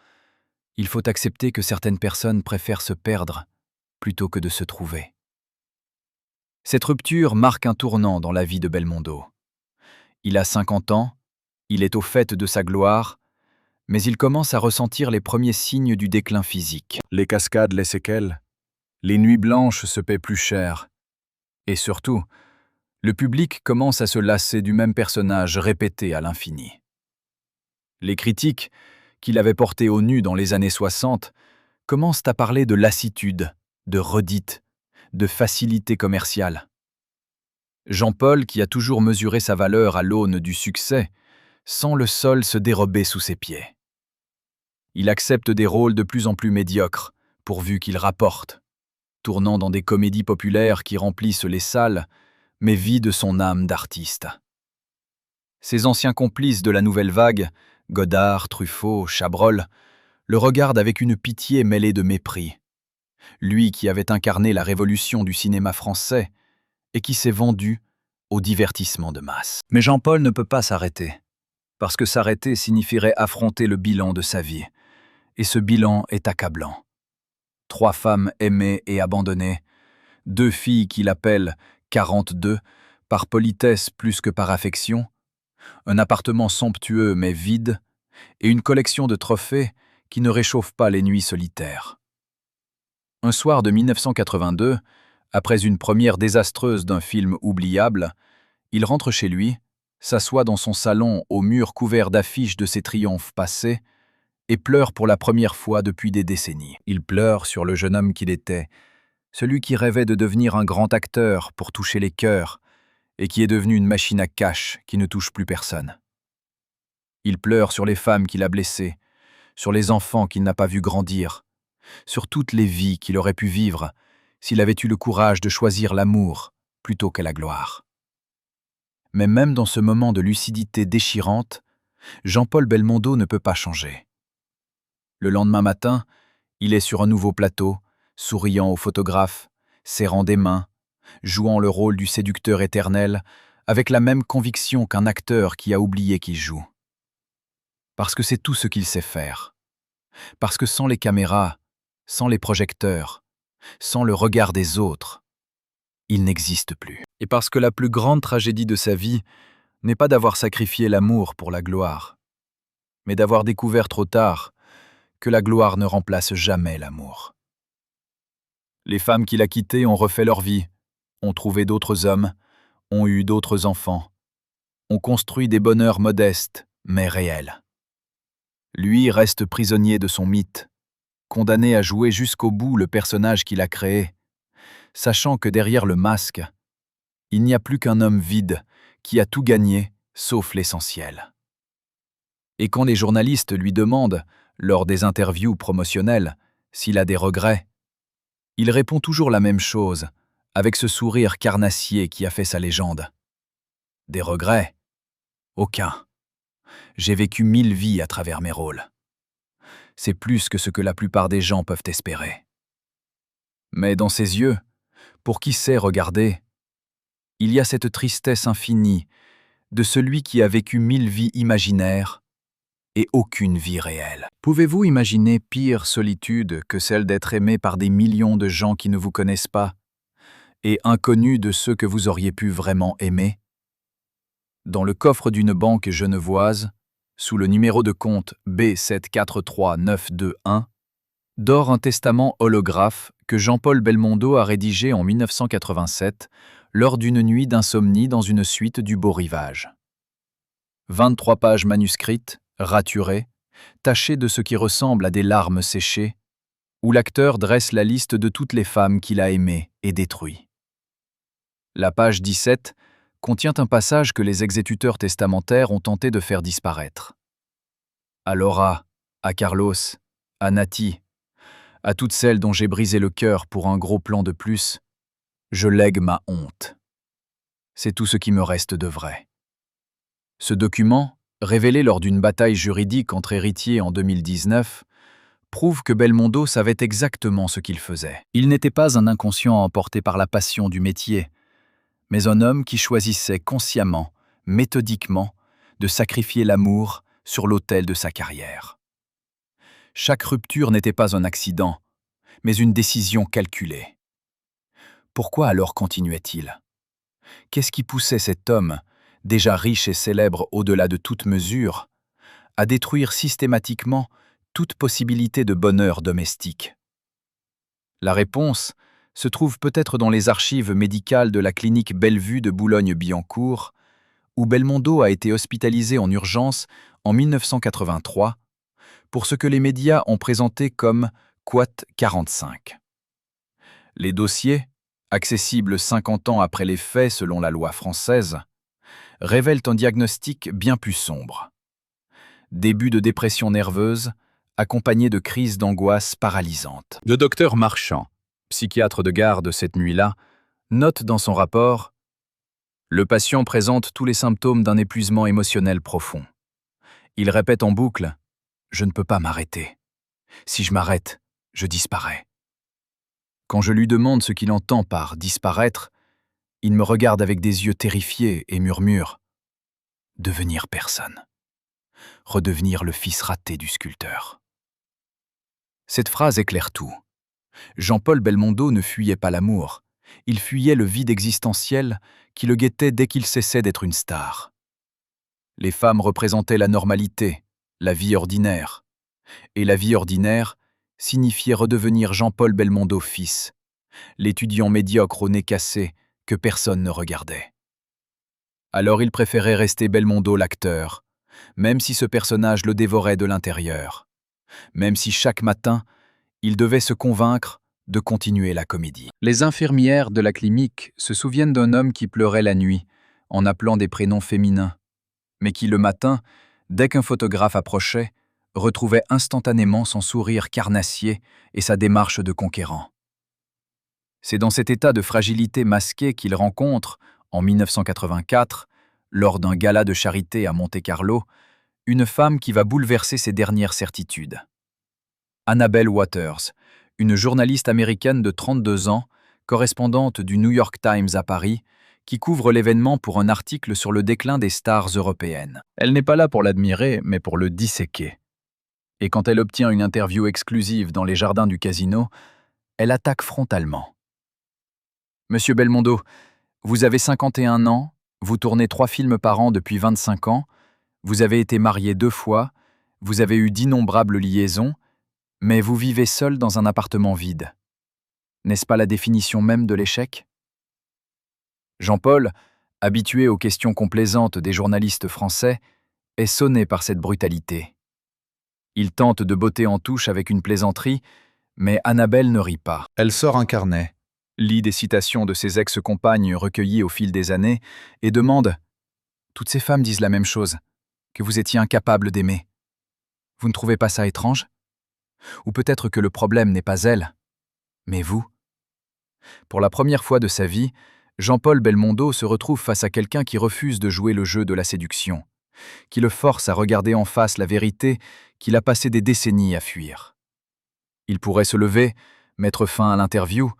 il faut accepter que certaines personnes préfèrent se perdre plutôt que de se trouver. » Cette rupture marque un tournant dans la vie de Belmondo. Il a 50 ans, il est au fait de sa gloire, mais il commence à ressentir les premiers signes du déclin physique. Les cascades, les séquelles, les nuits blanches se paient plus cher. Et surtout, le public commence à se lasser du même personnage répété à l'infini. Les critiques, qu'il avait portées au nu dans les années 60, commencent à parler de lassitude, de redite, de facilité commerciale. Jean-Paul, qui a toujours mesuré sa valeur à l'aune du succès, sent le sol se dérober sous ses pieds. Il accepte des rôles de plus en plus médiocres, pourvu qu'ils rapportent, tournant dans des comédies populaires qui remplissent les salles, mais vident son âme d'artiste. Ses anciens complices de la nouvelle vague, Godard, Truffaut, Chabrol, le regardent avec une pitié mêlée de mépris. Lui qui avait incarné la révolution du cinéma français et qui s'est vendu au divertissement de masse. Mais Jean-Paul ne peut pas s'arrêter, parce que s'arrêter signifierait affronter le bilan de sa vie. Et ce bilan est accablant. 3 femmes aimées et abandonnées, 2 filles qu'il appelle 42, par politesse plus que par affection, un appartement somptueux mais vide, et une collection de trophées qui ne réchauffe pas les nuits solitaires. Un soir de 1982, après une première désastreuse d'un film oubliable, il rentre chez lui, s'assoit dans son salon aux murs couverts d'affiches de ses triomphes passés, et pleure pour la première fois depuis des décennies. Il pleure sur le jeune homme qu'il était, celui qui rêvait de devenir un grand acteur pour toucher les cœurs, et qui est devenu une machine à cash qui ne touche plus personne. Il pleure sur les femmes qu'il a blessées, sur les enfants qu'il n'a pas vus grandir, sur toutes les vies qu'il aurait pu vivre s'il avait eu le courage de choisir l'amour plutôt que la gloire. Mais même dans ce moment de lucidité déchirante, Jean-Paul Belmondo ne peut pas changer. Le lendemain matin, il est sur un nouveau plateau, souriant au photographe, serrant des mains, jouant le rôle du séducteur éternel, avec la même conviction qu'un acteur qui a oublié qu'il joue. Parce que c'est tout ce qu'il sait faire. Parce que sans les caméras, sans les projecteurs, sans le regard des autres, il n'existe plus. Et parce que la plus grande tragédie de sa vie n'est pas d'avoir sacrifié l'amour pour la gloire, mais d'avoir découvert trop tard que la gloire ne remplace jamais l'amour. Les femmes qu'il a quittées ont refait leur vie, ont trouvé d'autres hommes, ont eu d'autres enfants, ont construit des bonheurs modestes, mais réels. Lui reste prisonnier de son mythe, condamné à jouer jusqu'au bout le personnage qu'il a créé, sachant que derrière le masque, il n'y a plus qu'un homme vide qui a tout gagné, sauf l'essentiel. Et quand les journalistes lui demandent, lors des interviews promotionnelles, s'il a des regrets, il répond toujours la même chose, avec ce sourire carnassier qui a fait sa légende. Des regrets? Aucun. J'ai vécu 1000 vies à travers mes rôles. C'est plus que ce que la plupart des gens peuvent espérer. Mais dans ses yeux, pour qui sait regarder, il y a cette tristesse infinie de celui qui a vécu 1000 vies imaginaires et aucune vie réelle. Pouvez-vous imaginer pire solitude que celle d'être aimé par des millions de gens qui ne vous connaissent pas et inconnus de ceux que vous auriez pu vraiment aimer? Dans le coffre d'une banque genevoise, sous le numéro de compte B743921, dort un testament holographe que Jean-Paul Belmondo a rédigé en 1987 lors d'une nuit d'insomnie dans une suite du Beau Rivage. 23 pages manuscrites, raturées, tachées de ce qui ressemble à des larmes séchées, où l'acteur dresse la liste de toutes les femmes qu'il a aimées et détruites. La page 17 contient un passage que les exécuteurs testamentaires ont tenté de faire disparaître. À Laura, à Carlos, à Nati, à toutes celles dont j'ai brisé le cœur pour un gros plan de plus, je lègue ma honte. C'est tout ce qui me reste de vrai. Ce document, révélé lors d'une bataille juridique entre héritiers en 2019, prouve que Belmondo savait exactement ce qu'il faisait. Il n'était pas un inconscient emporté par la passion du métier, mais un homme qui choisissait consciemment, méthodiquement, de sacrifier l'amour sur l'autel de sa carrière. Chaque rupture n'était pas un accident, mais une décision calculée. Pourquoi alors continuait-il? Qu'est-ce qui poussait cet homme, déjà riche et célèbre au-delà de toute mesure, à détruire systématiquement toute possibilité de bonheur domestique? La réponse se trouve peut-être dans les archives médicales de la clinique Bellevue de Boulogne-Billancourt, où Belmondo a été hospitalisé en urgence en 1983 pour ce que les médias ont présenté comme Quat 45. Les dossiers, accessibles 50 ans après les faits selon la loi française, révèlent un diagnostic bien plus sombre. Début de dépression nerveuse, accompagné de crises d'angoisse paralysantes. Le docteur Marchand, psychiatre de garde cette nuit-là, note dans son rapport « Le patient présente tous les symptômes d'un épuisement émotionnel profond. Il répète en boucle « Je ne peux pas m'arrêter. Si je m'arrête, je disparais. » Quand je lui demande ce qu'il entend par « disparaître », il me regarde avec des yeux terrifiés et murmure « Devenir personne. Redevenir le fils raté du sculpteur. » Cette phrase éclaire tout. Jean-Paul Belmondo ne fuyait pas l'amour, il fuyait le vide existentiel qui le guettait dès qu'il cessait d'être une star. Les femmes représentaient la normalité, la vie ordinaire. Et la vie ordinaire signifiait redevenir Jean-Paul Belmondo fils, l'étudiant médiocre au nez cassé que personne ne regardait. Alors il préférait rester Belmondo l'acteur, même si ce personnage le dévorait de l'intérieur, même si chaque matin, il devait se convaincre de continuer la comédie. Les infirmières de la clinique se souviennent d'un homme qui pleurait la nuit, en appelant des prénoms féminins, mais qui le matin, dès qu'un photographe approchait, retrouvait instantanément son sourire carnassier et sa démarche de conquérant. C'est dans cet état de fragilité masquée qu'il rencontre, en 1984, lors d'un gala de charité à Monte-Carlo, une femme qui va bouleverser ses dernières certitudes. Annabelle Waters, une journaliste américaine de 32 ans, correspondante du New York Times à Paris, qui couvre l'événement pour un article sur le déclin des stars européennes. Elle n'est pas là pour l'admirer, mais pour le disséquer. Et quand elle obtient une interview exclusive dans les jardins du casino, elle attaque frontalement. « Monsieur Belmondo, vous avez 51 ans, vous tournez 3 films par an depuis 25 ans, vous avez été marié 2 fois, vous avez eu d'innombrables liaisons, mais vous vivez seul dans un appartement vide. N'est-ce pas la définition même de l'échec ?» Jean-Paul, habitué aux questions complaisantes des journalistes français, est sonné par cette brutalité. Il tente de botter en touche avec une plaisanterie, mais Annabelle ne rit pas. Elle sort un carnet, lit des citations de ses ex-compagnes recueillies au fil des années et demande « Toutes ces femmes disent la même chose, que vous étiez incapable d'aimer. Vous ne trouvez pas ça étrange? Ou peut-être que le problème n'est pas elle, mais vous ?» Pour la première fois de sa vie, Jean-Paul Belmondo se retrouve face à quelqu'un qui refuse de jouer le jeu de la séduction, qui le force à regarder en face la vérité qu'il a passé des décennies à fuir. Il pourrait se lever, mettre fin à l'interview,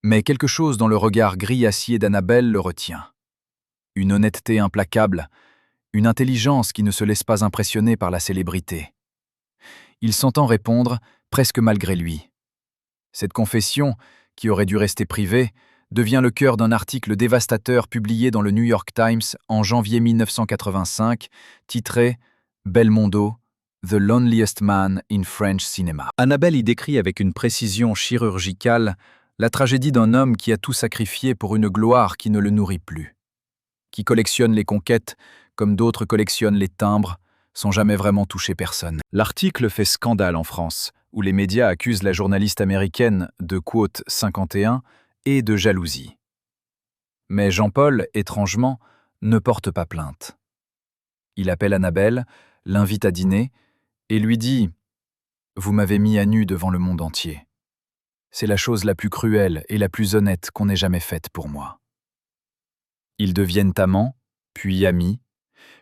mais quelque chose dans le regard gris-acier d'Annabelle le retient. Une honnêteté implacable, une intelligence qui ne se laisse pas impressionner par la célébrité. Il s'entend répondre, presque malgré lui. Cette confession, qui aurait dû rester privée, devient le cœur d'un article dévastateur publié dans le New York Times en janvier 1985, titré « Belmondo, The Loneliest Man in French Cinema ». Annabelle y décrit avec une précision chirurgicale la tragédie d'un homme qui a tout sacrifié pour une gloire qui ne le nourrit plus, qui collectionne les conquêtes comme d'autres collectionnent les timbres, sans jamais vraiment toucher personne. L'article fait scandale en France, où les médias accusent la journaliste américaine de quote 51 et de jalousie. Mais Jean-Paul, étrangement, ne porte pas plainte. Il appelle Annabelle, l'invite à dîner et lui dit « Vous m'avez mis à nu devant le monde entier. C'est la chose la plus cruelle et la plus honnête qu'on ait jamais faite pour moi. » Ils deviennent amants, puis amis,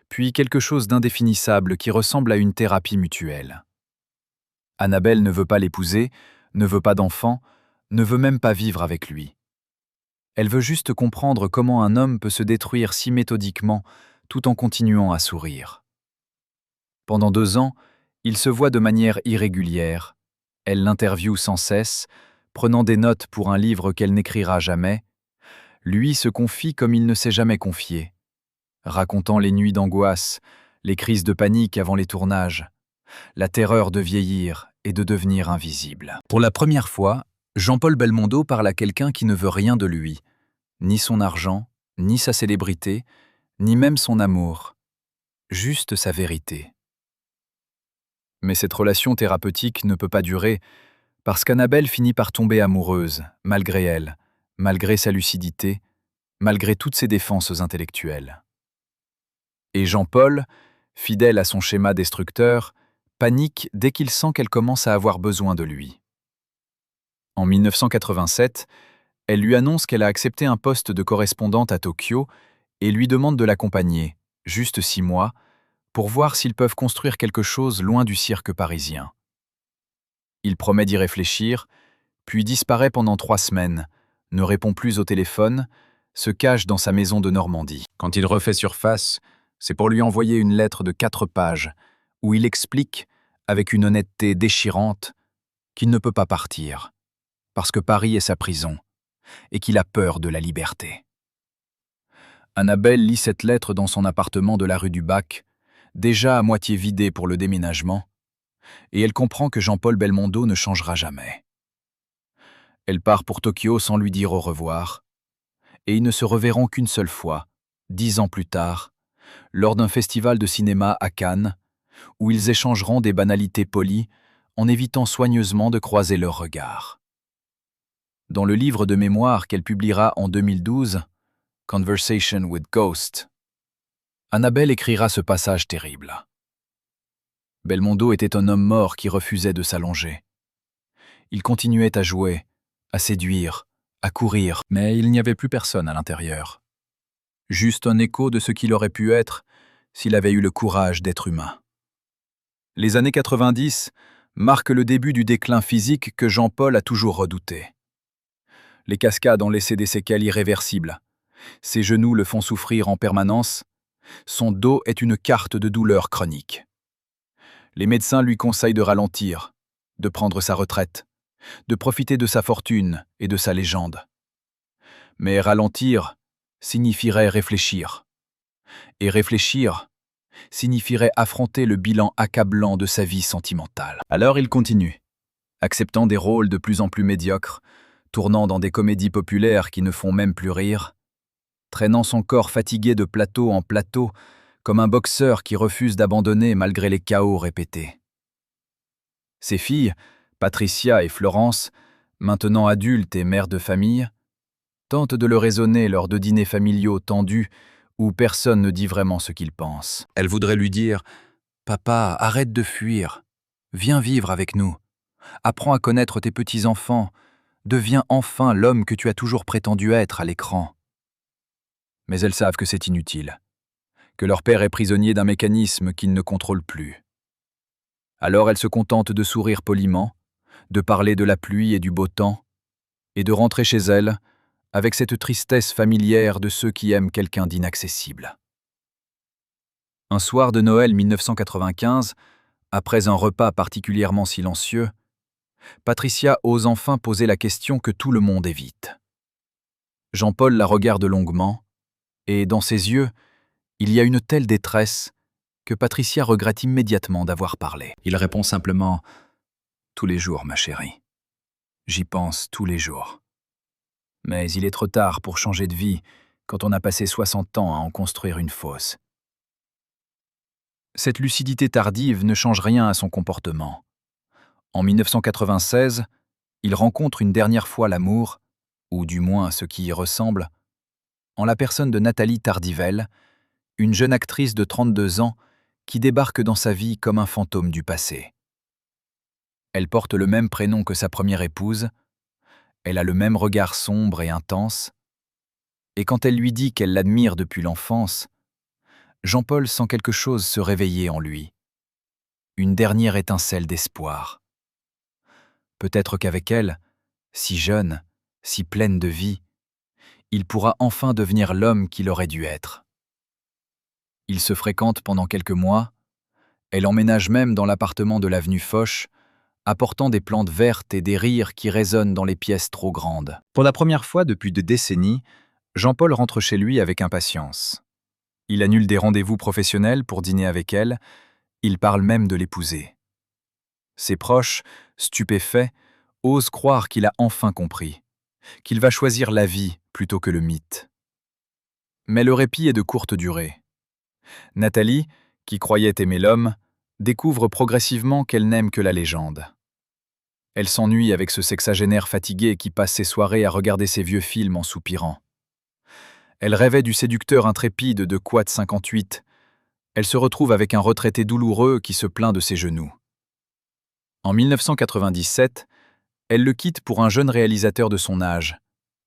puis quelque chose d'indéfinissable qui ressemble à une thérapie mutuelle. Annabelle ne veut pas l'épouser, ne veut pas d'enfant, ne veut même pas vivre avec lui. Elle veut juste comprendre comment un homme peut se détruire si méthodiquement tout en continuant à sourire. Pendant 2 ans, il se voit de manière irrégulière. Elle l'interviewe sans cesse, prenant des notes pour un livre qu'elle n'écrira jamais. Lui se confie comme il ne s'est jamais confié, racontant les nuits d'angoisse, les crises de panique avant les tournages, la terreur de vieillir et de devenir invisible. Pour la première fois, Jean-Paul Belmondo parle à quelqu'un qui ne veut rien de lui, ni son argent, ni sa célébrité, ni même son amour, juste sa vérité. Mais cette relation thérapeutique ne peut pas durer, parce qu'Annabelle finit par tomber amoureuse, malgré elle, malgré sa lucidité, malgré toutes ses défenses intellectuelles. Et Jean-Paul, fidèle à son schéma destructeur, panique dès qu'il sent qu'elle commence à avoir besoin de lui. En 1987, elle lui annonce qu'elle a accepté un poste de correspondante à Tokyo et lui demande de l'accompagner, juste 6 mois, pour voir s'ils peuvent construire quelque chose loin du cirque parisien. Il promet d'y réfléchir, puis disparaît pendant 3 semaines, ne répond plus au téléphone, se cache dans sa maison de Normandie. Quand il refait surface, c'est pour lui envoyer une lettre de 4 pages, où il explique, avec une honnêteté déchirante, qu'il ne peut pas partir, parce que Paris est sa prison, et qu'il a peur de la liberté. Annabelle lit cette lettre dans son appartement de la rue du Bac, déjà à moitié vidé pour le déménagement, et elle comprend que Jean-Paul Belmondo ne changera jamais. Elle part pour Tokyo sans lui dire au revoir, et ils ne se reverront qu'une seule fois, 10 ans plus tard, lors d'un festival de cinéma à Cannes, où ils échangeront des banalités polies en évitant soigneusement de croiser leurs regards. Dans le livre de mémoire qu'elle publiera en 2012, Conversation with Ghost, Annabelle écrira ce passage terrible. Belmondo était un homme mort qui refusait de s'allonger. Il continuait à jouer, à séduire, à courir, mais il n'y avait plus personne à l'intérieur. Juste un écho de ce qu'il aurait pu être s'il avait eu le courage d'être humain. Les années 90 marquent le début du déclin physique que Jean-Paul a toujours redouté. Les cascades ont laissé des séquelles irréversibles. Ses genoux le font souffrir en permanence. Son dos est une carte de douleur chronique. Les médecins lui conseillent de ralentir, de prendre sa retraite, de profiter de sa fortune et de sa légende. Mais ralentir signifierait réfléchir. Et réfléchir signifierait affronter le bilan accablant de sa vie sentimentale. Alors il continue, acceptant des rôles de plus en plus médiocres, tournant dans des comédies populaires qui ne font même plus rire, traînant son corps fatigué de plateau en plateau, comme un boxeur qui refuse d'abandonner malgré les chaos répétés. Ses filles, Patricia et Florence, maintenant adultes et mères de famille, tentent de le raisonner lors de dîners familiaux tendus où personne ne dit vraiment ce qu'il pense. Elle voudrait lui dire « Papa, arrête de fuir. Viens vivre avec nous. Apprends à connaître tes petits-enfants. Deviens enfin l'homme que tu as toujours prétendu être à l'écran. » Mais elles savent que c'est inutile, que leur père est prisonnier d'un mécanisme qu'ils ne contrôlent plus. Alors elles se contentent de sourire poliment, de parler de la pluie et du beau temps, et de rentrer chez elles avec cette tristesse familière de ceux qui aiment quelqu'un d'inaccessible. Un soir de Noël 1995, après un repas particulièrement silencieux, Patricia ose enfin poser la question que tout le monde évite. Jean-Paul la regarde longuement, et dans ses yeux, il y a une telle détresse que Patricia regrette immédiatement d'avoir parlé. Il répond simplement « Tous les jours, ma chérie. J'y pense tous les jours. Mais il est trop tard pour changer de vie quand on a passé 60 ans à en construire une fausse. » Cette lucidité tardive ne change rien à son comportement. En 1996, il rencontre une dernière fois l'amour, ou du moins ce qui y ressemble, en la personne de Nathalie Tardivelle, une jeune actrice de 32 ans qui débarque dans sa vie comme un fantôme du passé. Elle porte le même prénom que sa première épouse, elle a le même regard sombre et intense, et quand elle lui dit qu'elle l'admire depuis l'enfance, Jean-Paul sent quelque chose se réveiller en lui, une dernière étincelle d'espoir. Peut-être qu'avec elle, si jeune, si pleine de vie, il pourra enfin devenir l'homme qu'il aurait dû être. Ils se fréquentent pendant quelques mois, elle emménage même dans l'appartement de l'avenue Foch, apportant des plantes vertes et des rires qui résonnent dans les pièces trop grandes. Pour la première fois depuis des décennies, Jean-Paul rentre chez lui avec impatience. Il annule des rendez-vous professionnels pour dîner avec elle, il parle même de l'épouser. Ses proches, stupéfaits, osent croire qu'il a enfin compris, qu'il va choisir la vie plutôt que le mythe. Mais le répit est de courte durée. Nathalie, qui croyait aimer l'homme, découvre progressivement qu'elle n'aime que la légende. Elle s'ennuie avec ce sexagénaire fatigué qui passe ses soirées à regarder ses vieux films en soupirant. Elle rêvait du séducteur intrépide de Quad 58. Elle se retrouve avec un retraité douloureux qui se plaint de ses genoux. En 1997, elle le quitte pour un jeune réalisateur de son âge,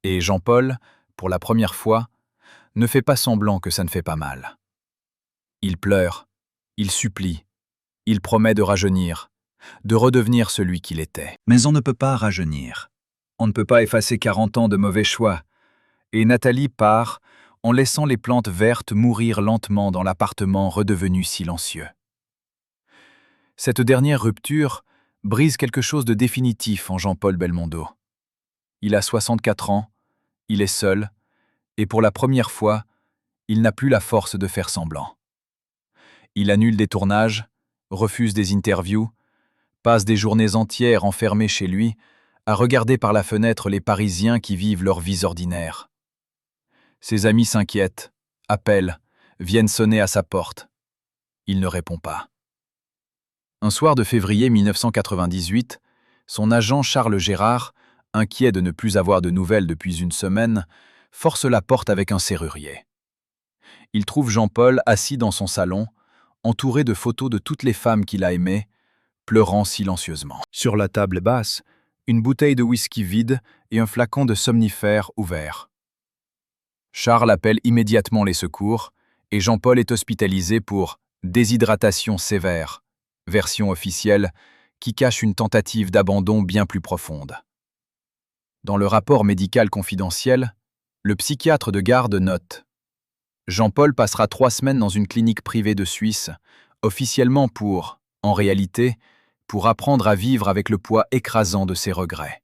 et Jean-Paul, pour la première fois, ne fait pas semblant que ça ne fait pas mal. Il pleure, il supplie, il promet de rajeunir, de redevenir celui qu'il était. Mais on ne peut pas rajeunir. On ne peut pas effacer 40 ans de mauvais choix. Et Nathalie part en laissant les plantes vertes mourir lentement dans l'appartement redevenu silencieux. Cette dernière rupture brise quelque chose de définitif en Jean-Paul Belmondo. Il a 64 ans, il est seul, et pour la première fois, il n'a plus la force de faire semblant. Il annule des tournages, refuse des interviews, passe des journées entières enfermé chez lui, à regarder par la fenêtre les Parisiens qui vivent leur vie ordinaire. Ses amis s'inquiètent, appellent, viennent sonner à sa porte. Il ne répond pas. Un soir de février 1998, son agent Charles Gérard, inquiet de ne plus avoir de nouvelles depuis une semaine, force la porte avec un serrurier. Il trouve Jean-Paul assis dans son salon, entouré de photos de toutes les femmes qu'il a aimées, pleurant silencieusement. Sur la table basse, une bouteille de whisky vide et un flacon de somnifère ouvert. Charles appelle immédiatement les secours et Jean-Paul est hospitalisé pour déshydratation sévère, version officielle qui cache une tentative d'abandon bien plus profonde. Dans le rapport médical confidentiel, le psychiatre de garde note « Jean-Paul passera 3 semaines dans une clinique privée de Suisse, officiellement pour, en réalité, pour apprendre à vivre avec le poids écrasant de ses regrets.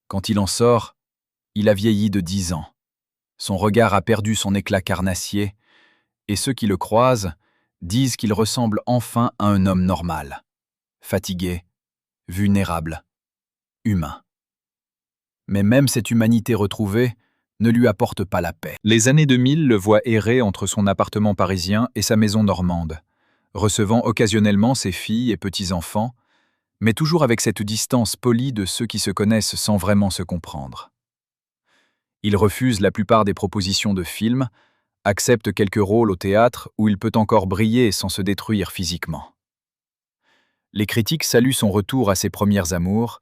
Quand il en sort, il a vieilli de 10 ans. Son regard a perdu son éclat carnassier, et ceux qui le croisent disent qu'il ressemble enfin à un homme normal, fatigué, vulnérable, humain. Mais même cette humanité retrouvée ne lui apporte pas la paix. Les années 2000 le voient errer entre son appartement parisien et sa maison normande, recevant occasionnellement ses filles et petits-enfants, mais toujours avec cette distance polie de ceux qui se connaissent sans vraiment se comprendre. Il refuse la plupart des propositions de films, accepte quelques rôles au théâtre où il peut encore briller sans se détruire physiquement. Les critiques saluent son retour à ses premières amours,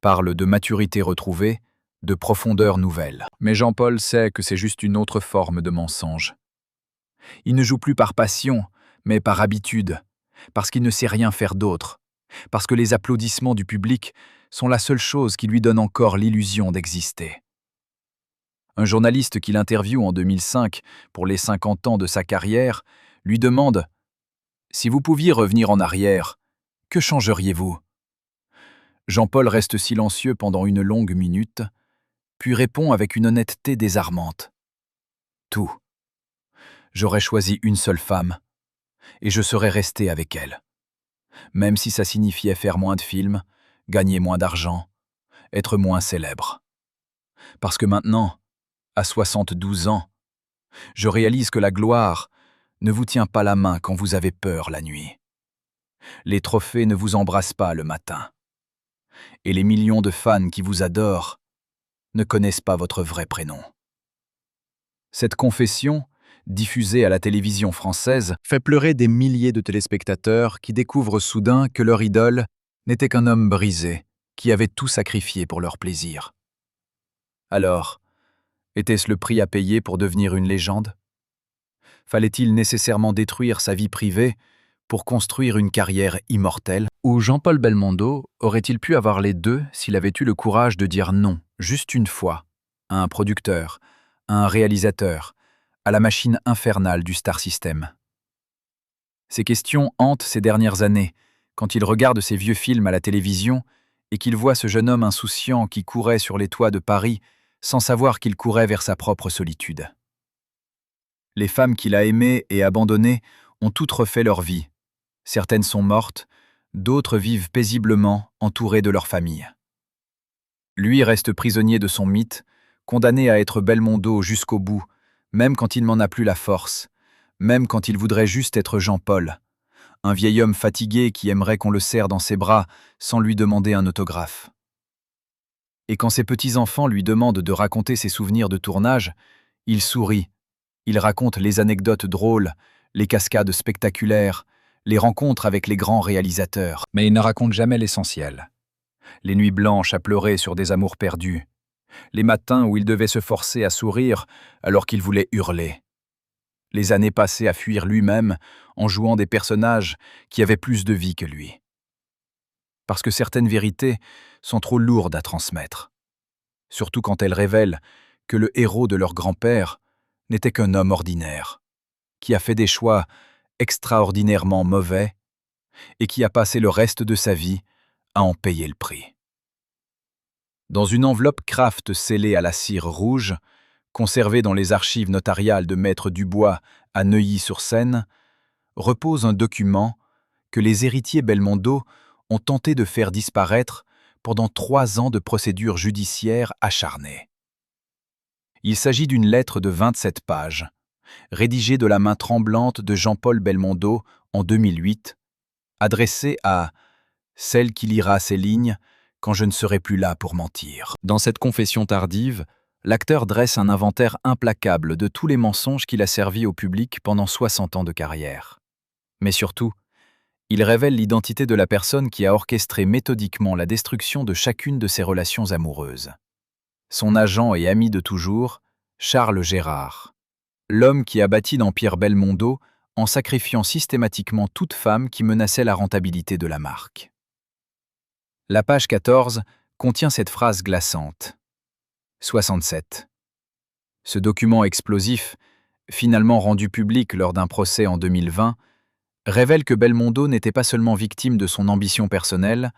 parlent de maturité retrouvée, de profondeur nouvelle. Mais Jean-Paul sait que c'est juste une autre forme de mensonge. Il ne joue plus par passion, mais par habitude, parce qu'il ne sait rien faire d'autre, parce que les applaudissements du public sont la seule chose qui lui donne encore l'illusion d'exister. Un journaliste qui l'interviewe en 2005 pour les 50 ans de sa carrière lui demande « Si vous pouviez revenir en arrière, que changeriez-vous » Jean-Paul reste silencieux pendant une longue minute, puis répond avec une honnêteté désarmante. « Tout. J'aurais choisi une seule femme, et je serais resté avec elle. Même si ça signifiait faire moins de films, gagner moins d'argent, être moins célèbre. Parce que maintenant, à 72 ans, je réalise que la gloire ne vous tient pas la main quand vous avez peur la nuit. Les trophées ne vous embrassent pas le matin. Et les millions de fans qui vous adorent ne connaissent pas votre vrai prénom. » Cette confession, diffusée à la télévision française, fait pleurer des milliers de téléspectateurs qui découvrent soudain que leur idole n'était qu'un homme brisé, qui avait tout sacrifié pour leur plaisir. Alors, était-ce le prix à payer pour devenir une légende? Fallait-il nécessairement détruire sa vie privée pour construire une carrière immortelle? Ou Jean-Paul Belmondo aurait-il pu avoir les deux s'il avait eu le courage de dire non, juste une fois, à un producteur, à un réalisateur, à la machine infernale du Star System? Ces questions hantent ces dernières années, quand il regarde ces vieux films à la télévision et qu'il voit ce jeune homme insouciant qui courait sur les toits de Paris sans savoir qu'il courait vers sa propre solitude. Les femmes qu'il a aimées et abandonnées ont toutes refait leur vie. Certaines sont mortes, d'autres vivent paisiblement, entourées de leur famille. Lui reste prisonnier de son mythe, condamné à être Belmondo jusqu'au bout, même quand il n'en a plus la force, même quand il voudrait juste être Jean-Paul, un vieil homme fatigué qui aimerait qu'on le serre dans ses bras sans lui demander un autographe. Et quand ses petits-enfants lui demandent de raconter ses souvenirs de tournage, il sourit. Il raconte les anecdotes drôles, les cascades spectaculaires, les rencontres avec les grands réalisateurs. Mais il ne raconte jamais l'essentiel. Les nuits blanches à pleurer sur des amours perdus. Les matins où il devait se forcer à sourire alors qu'il voulait hurler. Les années passées à fuir lui-même en jouant des personnages qui avaient plus de vie que lui. Parce que certaines vérités sont trop lourdes à transmettre. Surtout quand elles révèlent que le héros de leur grand-père n'était qu'un homme ordinaire, qui a fait des choix extraordinairement mauvais et qui a passé le reste de sa vie à en payer le prix. Dans une enveloppe Kraft scellée à la cire rouge, conservée dans les archives notariales de Maître Dubois à Neuilly-sur-Seine, repose un document que les héritiers Belmondo ont tenté de faire disparaître pendant 3 ans de procédures judiciaires acharnées. Il s'agit d'une lettre de 27 pages, rédigée de la main tremblante de Jean-Paul Belmondo en 2008, adressée à « celle qui lira ces lignes quand je ne serai plus là pour mentir ». Dans cette confession tardive, l'acteur dresse un inventaire implacable de tous les mensonges qu'il a servis au public pendant 60 ans de carrière. Mais surtout, il révèle l'identité de la personne qui a orchestré méthodiquement la destruction de chacune de ses relations amoureuses. Son agent et ami de toujours, Charles Gérard. L'homme qui a bâti l'empire Belmondo en sacrifiant systématiquement toute femme qui menaçait la rentabilité de la marque. La page 14 contient cette phrase glaçante. 67. Ce document explosif, finalement rendu public lors d'un procès en 2020, révèle que Belmondo n'était pas seulement victime de son ambition personnelle,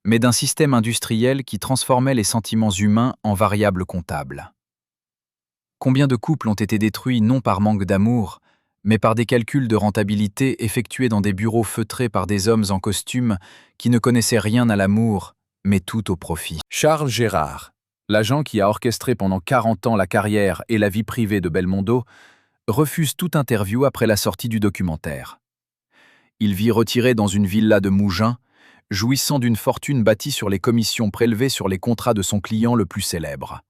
mais d'un système industriel qui transformait les sentiments humains en variables comptables. Combien de couples ont été détruits non par manque d'amour, mais par des calculs de rentabilité effectués dans des bureaux feutrés par des hommes en costume qui ne connaissaient rien à l'amour, mais tout au profit. Charles Gérard, l'agent qui a orchestré pendant 40 ans la carrière et la vie privée de Belmondo, refuse toute interview après la sortie du documentaire. Il vit retiré dans une villa de Mougins, jouissant d'une fortune bâtie sur les commissions prélevées sur les contrats de son client le plus célèbre.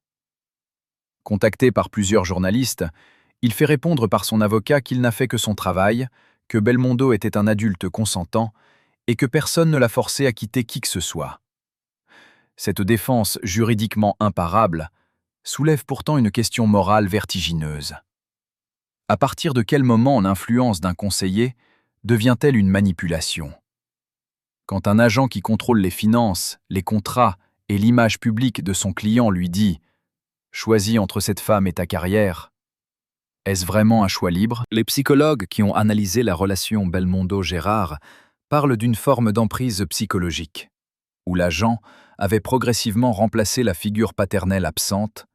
Contacté par plusieurs journalistes, il fait répondre par son avocat qu'il n'a fait que son travail, que Belmondo était un adulte consentant et que personne ne l'a forcé à quitter qui que ce soit. Cette défense juridiquement imparable soulève pourtant une question morale vertigineuse. À partir de quel moment l'influence d'un conseiller devient-elle une manipulation? Quand un agent qui contrôle les finances, les contrats et l'image publique de son client lui dit « Choisis entre cette femme et ta carrière », est-ce vraiment un choix libre? Les psychologues qui ont analysé la relation Belmondo-Gérard parlent d'une forme d'emprise psychologique, où l'agent avait progressivement remplacé la figure paternelle absente,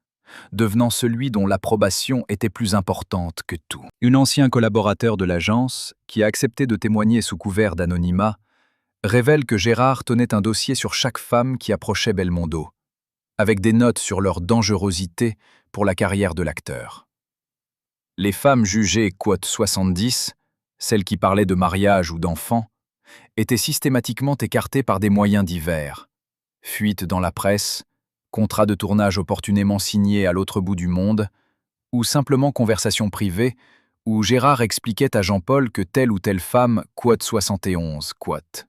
devenant celui dont l'approbation était plus importante que tout. Un ancien collaborateur de l'agence, qui a accepté de témoigner sous couvert d'anonymat, révèle que Gérard tenait un dossier sur chaque femme qui approchait Belmondo, avec des notes sur leur dangerosité pour la carrière de l'acteur. Les femmes jugées quote 70, celles qui parlaient de mariage ou d'enfants, étaient systématiquement écartées par des moyens divers. Fuite dans la presse, contrats de tournage opportunément signés à l'autre bout du monde, ou simplement conversation privée où Gérard expliquait à Jean-Paul que telle ou telle femme quote 71 quote.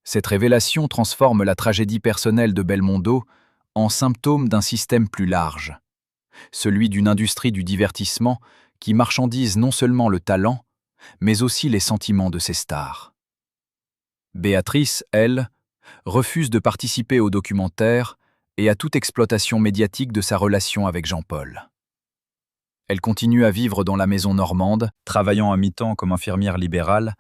Cette révélation transforme la tragédie personnelle de Belmondo en symptôme d'un système plus large, celui d'une industrie du divertissement qui marchandise non seulement le talent, mais aussi les sentiments de ses stars. Béatrice, elle, refuse de participer au documentaire et à toute exploitation médiatique de sa relation avec Jean-Paul. Elle continue à vivre dans la maison normande, travaillant à mi-temps comme infirmière libérale,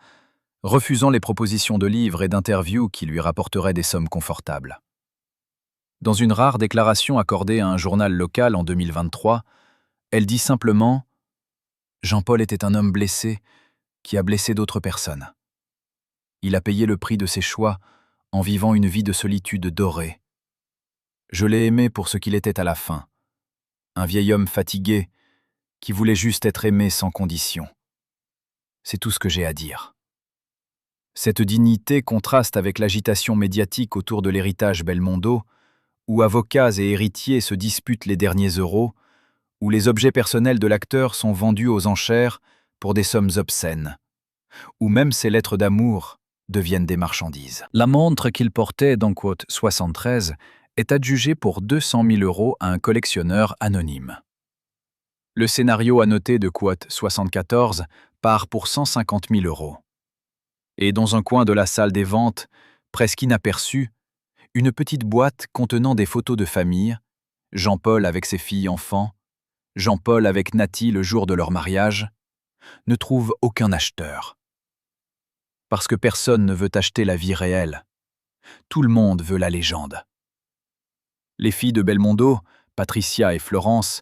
refusant les propositions de livres et d'interviews qui lui rapporteraient des sommes confortables. Dans une rare déclaration accordée à un journal local en 2023, elle dit simplement « Jean-Paul était un homme blessé qui a blessé d'autres personnes. Il a payé le prix de ses choix en vivant une vie de solitude dorée. Je l'ai aimé pour ce qu'il était à la fin, un vieil homme fatigué qui voulait juste être aimé sans condition. C'est tout ce que j'ai à dire. » Cette dignité contraste avec l'agitation médiatique autour de l'héritage Belmondo, où avocats et héritiers se disputent les derniers euros, où les objets personnels de l'acteur sont vendus aux enchères pour des sommes obscènes, où même ses lettres d'amour deviennent des marchandises. La montre qu'il portait dans quote 73 est adjugée pour 200 000 € à un collectionneur anonyme. Le scénario annoté de quote 74 part pour 150 000 €. Et dans un coin de la salle des ventes, presque inaperçue, une petite boîte contenant des photos de famille, Jean-Paul avec ses filles-enfants, Jean-Paul avec Nathy le jour de leur mariage, ne trouve aucun acheteur. Parce que personne ne veut acheter la vie réelle. Tout le monde veut la légende. Les filles de Belmondo, Patricia et Florence,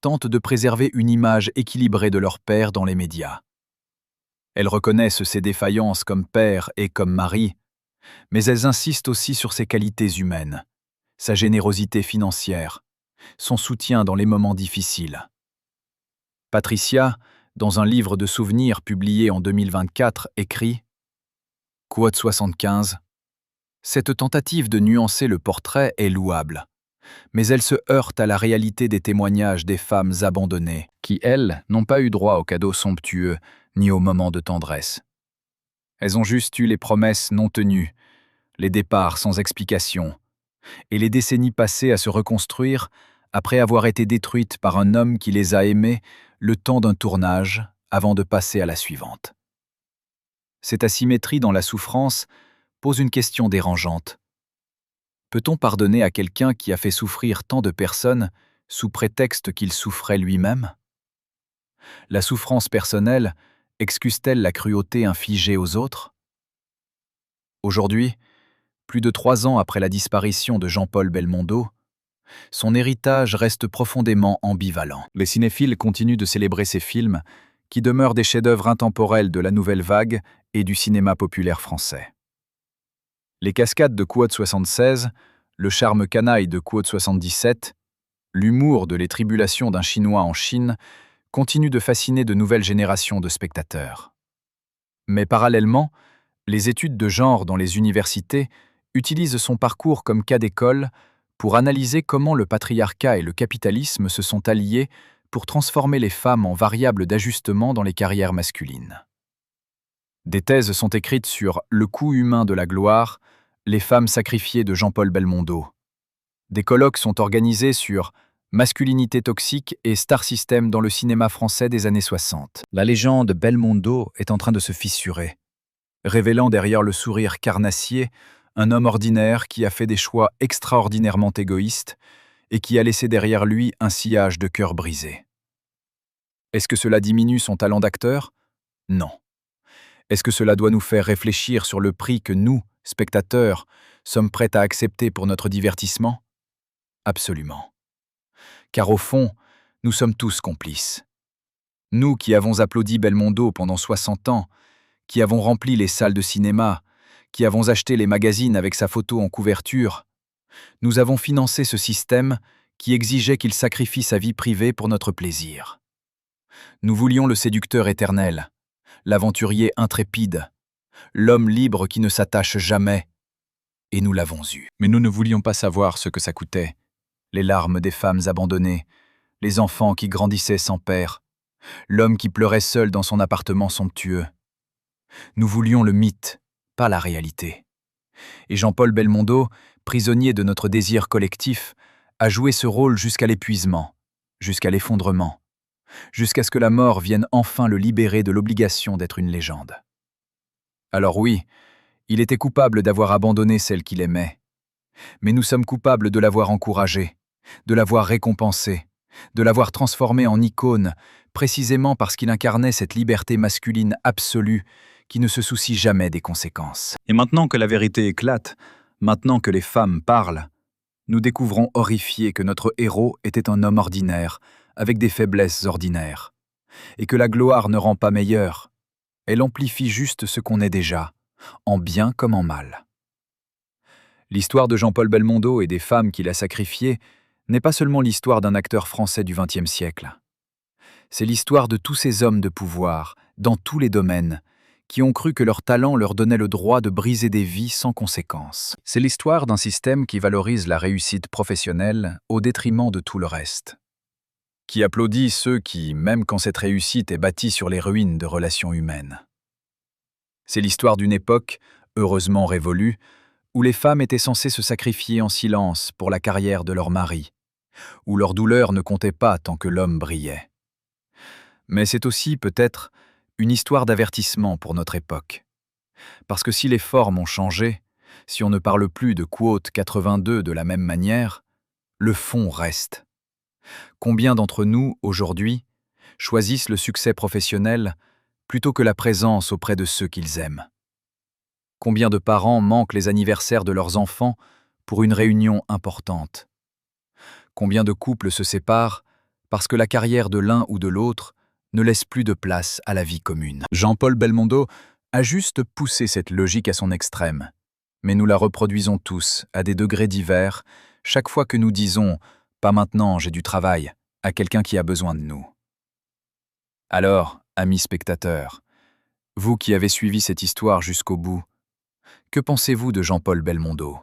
tentent de préserver une image équilibrée de leur père dans les médias. Elles reconnaissent ses défaillances comme père et comme mari, mais elles insistent aussi sur ses qualités humaines, sa générosité financière, son soutien dans les moments difficiles. Patricia, dans un livre de souvenirs publié en 2024, écrit « Quote 75 : cette tentative de nuancer le portrait est louable, mais elle se heurte à la réalité des témoignages des femmes abandonnées, qui, elles, n'ont pas eu droit aux cadeaux somptueux ni aux moments de tendresse. Elles ont juste eu les promesses non tenues, les départs sans explication, et les décennies passées à se reconstruire après avoir été détruites par un homme qui les a aimées le temps d'un tournage avant de passer à la suivante. Cette asymétrie dans la souffrance pose une question dérangeante. Peut-on pardonner à quelqu'un qui a fait souffrir tant de personnes sous prétexte qu'il souffrait lui-même? La souffrance personnelle excuse-t-elle la cruauté infligée aux autres? Aujourd'hui, plus de 3 ans après la disparition de Jean-Paul Belmondo, son héritage reste profondément ambivalent. Les cinéphiles continuent de célébrer ces films, qui demeurent des chefs-d'œuvre intemporels de la nouvelle vague et du cinéma populaire français. Les cascades de quote 76, le charme canaille de quote 77, l'humour de Les tribulations d'un Chinois en Chine continuent de fasciner de nouvelles générations de spectateurs. Mais parallèlement, Les études de genre dans les universités utilisent son parcours comme cas d'école pour analyser comment le patriarcat et le capitalisme se sont alliés pour transformer les femmes en variables d'ajustement dans les carrières masculines. Des thèses sont écrites sur Le coût humain de la gloire, les femmes sacrifiées de Jean-Paul Belmondo. Des colloques sont organisés sur Masculinité toxique et Star System dans le cinéma français des années 60. La légende Belmondo est en train de se fissurer, révélant derrière le sourire carnassier un homme ordinaire qui a fait des choix extraordinairement égoïstes et qui a laissé derrière lui un sillage de cœurs brisés. Est-ce que cela diminue son talent d'acteur? Non. Est-ce que cela doit nous faire réfléchir sur le prix que nous, spectateurs, sommes prêts à accepter pour notre divertissement? Absolument. Car au fond, nous sommes tous complices. Nous qui avons applaudi Belmondo pendant 60 ans, qui avons rempli les salles de cinéma, qui avons acheté les magazines avec sa photo en couverture, nous avons financé ce système qui exigeait qu'il sacrifie sa vie privée pour notre plaisir. Nous voulions le séducteur éternel, l'aventurier intrépide, l'homme libre qui ne s'attache jamais, et nous l'avons eu. Mais nous ne voulions pas savoir ce que ça coûtait. Les larmes des femmes abandonnées, les enfants qui grandissaient sans père, l'homme qui pleurait seul dans son appartement somptueux. Nous voulions le mythe, pas la réalité. Et Jean-Paul Belmondo, prisonnier de notre désir collectif, a joué ce rôle jusqu'à l'épuisement, jusqu'à l'effondrement, jusqu'à ce que la mort vienne enfin le libérer de l'obligation d'être une légende. Alors oui, il était coupable d'avoir abandonné celle qu'il aimait, mais nous sommes coupables de l'avoir encouragé, de l'avoir récompensé, de l'avoir transformé en icône, précisément parce qu'il incarnait cette liberté masculine absolue qui ne se soucie jamais des conséquences. Et maintenant que la vérité éclate, maintenant que les femmes parlent, nous découvrons horrifiés que notre héros était un homme ordinaire, avec des faiblesses ordinaires, et que la gloire ne rend pas meilleur, elle amplifie juste ce qu'on est déjà, en bien comme en mal. L'histoire de Jean-Paul Belmondo et des femmes qu'il a sacrifiées n'est pas seulement l'histoire d'un acteur français du XXe siècle. C'est l'histoire de tous ces hommes de pouvoir, dans tous les domaines, qui ont cru que leur talent leur donnait le droit de briser des vies sans conséquence. C'est l'histoire d'un système qui valorise la réussite professionnelle au détriment de tout le reste, qui applaudit ceux qui, même quand cette réussite est bâtie sur les ruines de relations humaines. C'est l'histoire d'une époque, heureusement révolue, où les femmes étaient censées se sacrifier en silence pour la carrière de leur mari, où leur douleur ne comptait pas tant que l'homme brillait. Mais c'est aussi, peut-être, une histoire d'avertissement pour notre époque. Parce que si les formes ont changé, si on ne parle plus de quote 82 de la même manière, le fond reste. Combien d'entre nous, aujourd'hui, choisissent le succès professionnel plutôt que la présence auprès de ceux qu'ils aiment? Combien de parents manquent les anniversaires de leurs enfants pour une réunion importante? Combien de couples se séparent parce que la carrière de l'un ou de l'autre ne laisse plus de place à la vie commune? Jean-Paul Belmondo a juste poussé cette logique à son extrême, mais nous la reproduisons tous, à des degrés divers, chaque fois que nous disons « pas maintenant, j'ai du travail » à quelqu'un qui a besoin de nous. Alors, amis spectateurs, vous qui avez suivi cette histoire jusqu'au bout, que pensez-vous de Jean-Paul Belmondo?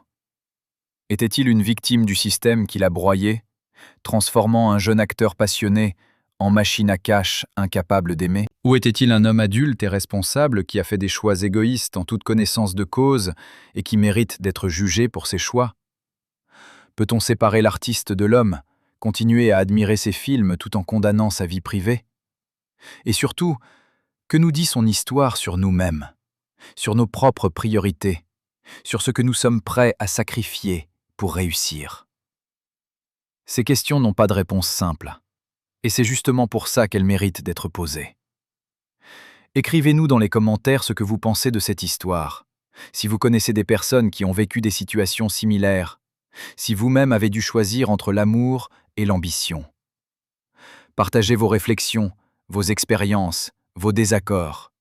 Était-il une victime du système qui l'a broyé, transformant un jeune acteur passionné en machine à cash incapable d'aimer? Ou était-il un homme adulte et responsable qui a fait des choix égoïstes en toute connaissance de cause et qui mérite d'être jugé pour ses choix? Peut-on séparer l'artiste de l'homme, continuer à admirer ses films tout en condamnant sa vie privée? Et surtout, que nous dit son histoire sur nous-mêmes, sur nos propres priorités, sur ce que nous sommes prêts à sacrifier pour réussir? Ces questions n'ont pas de réponse simple, et c'est justement pour ça qu'elles méritent d'être posées. Écrivez-nous dans les commentaires ce que vous pensez de cette histoire, si vous connaissez des personnes qui ont vécu des situations similaires, si vous-même avez dû choisir entre l'amour et l'ambition. Partagez vos réflexions, vos expériences, vos désaccords.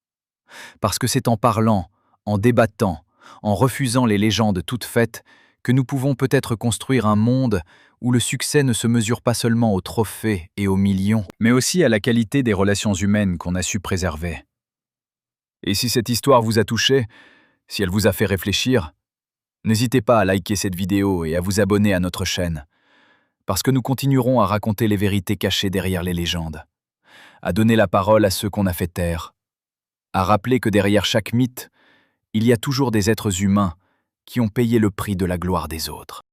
Parce que c'est en parlant, en débattant, en refusant les légendes toutes faites, que nous pouvons peut-être construire un monde où le succès ne se mesure pas seulement aux trophées et aux millions, mais aussi à la qualité des relations humaines qu'on a su préserver. Et si cette histoire vous a touché, Si elle vous a fait réfléchir, n'hésitez pas à liker cette vidéo et à vous abonner à notre chaîne, parce que nous continuerons à raconter les vérités cachées derrière les légendes, à donner la parole à ceux qu'on a fait taire, à rappeler que derrière chaque mythe, il y a toujours des êtres humains qui ont payé le prix de la gloire des autres.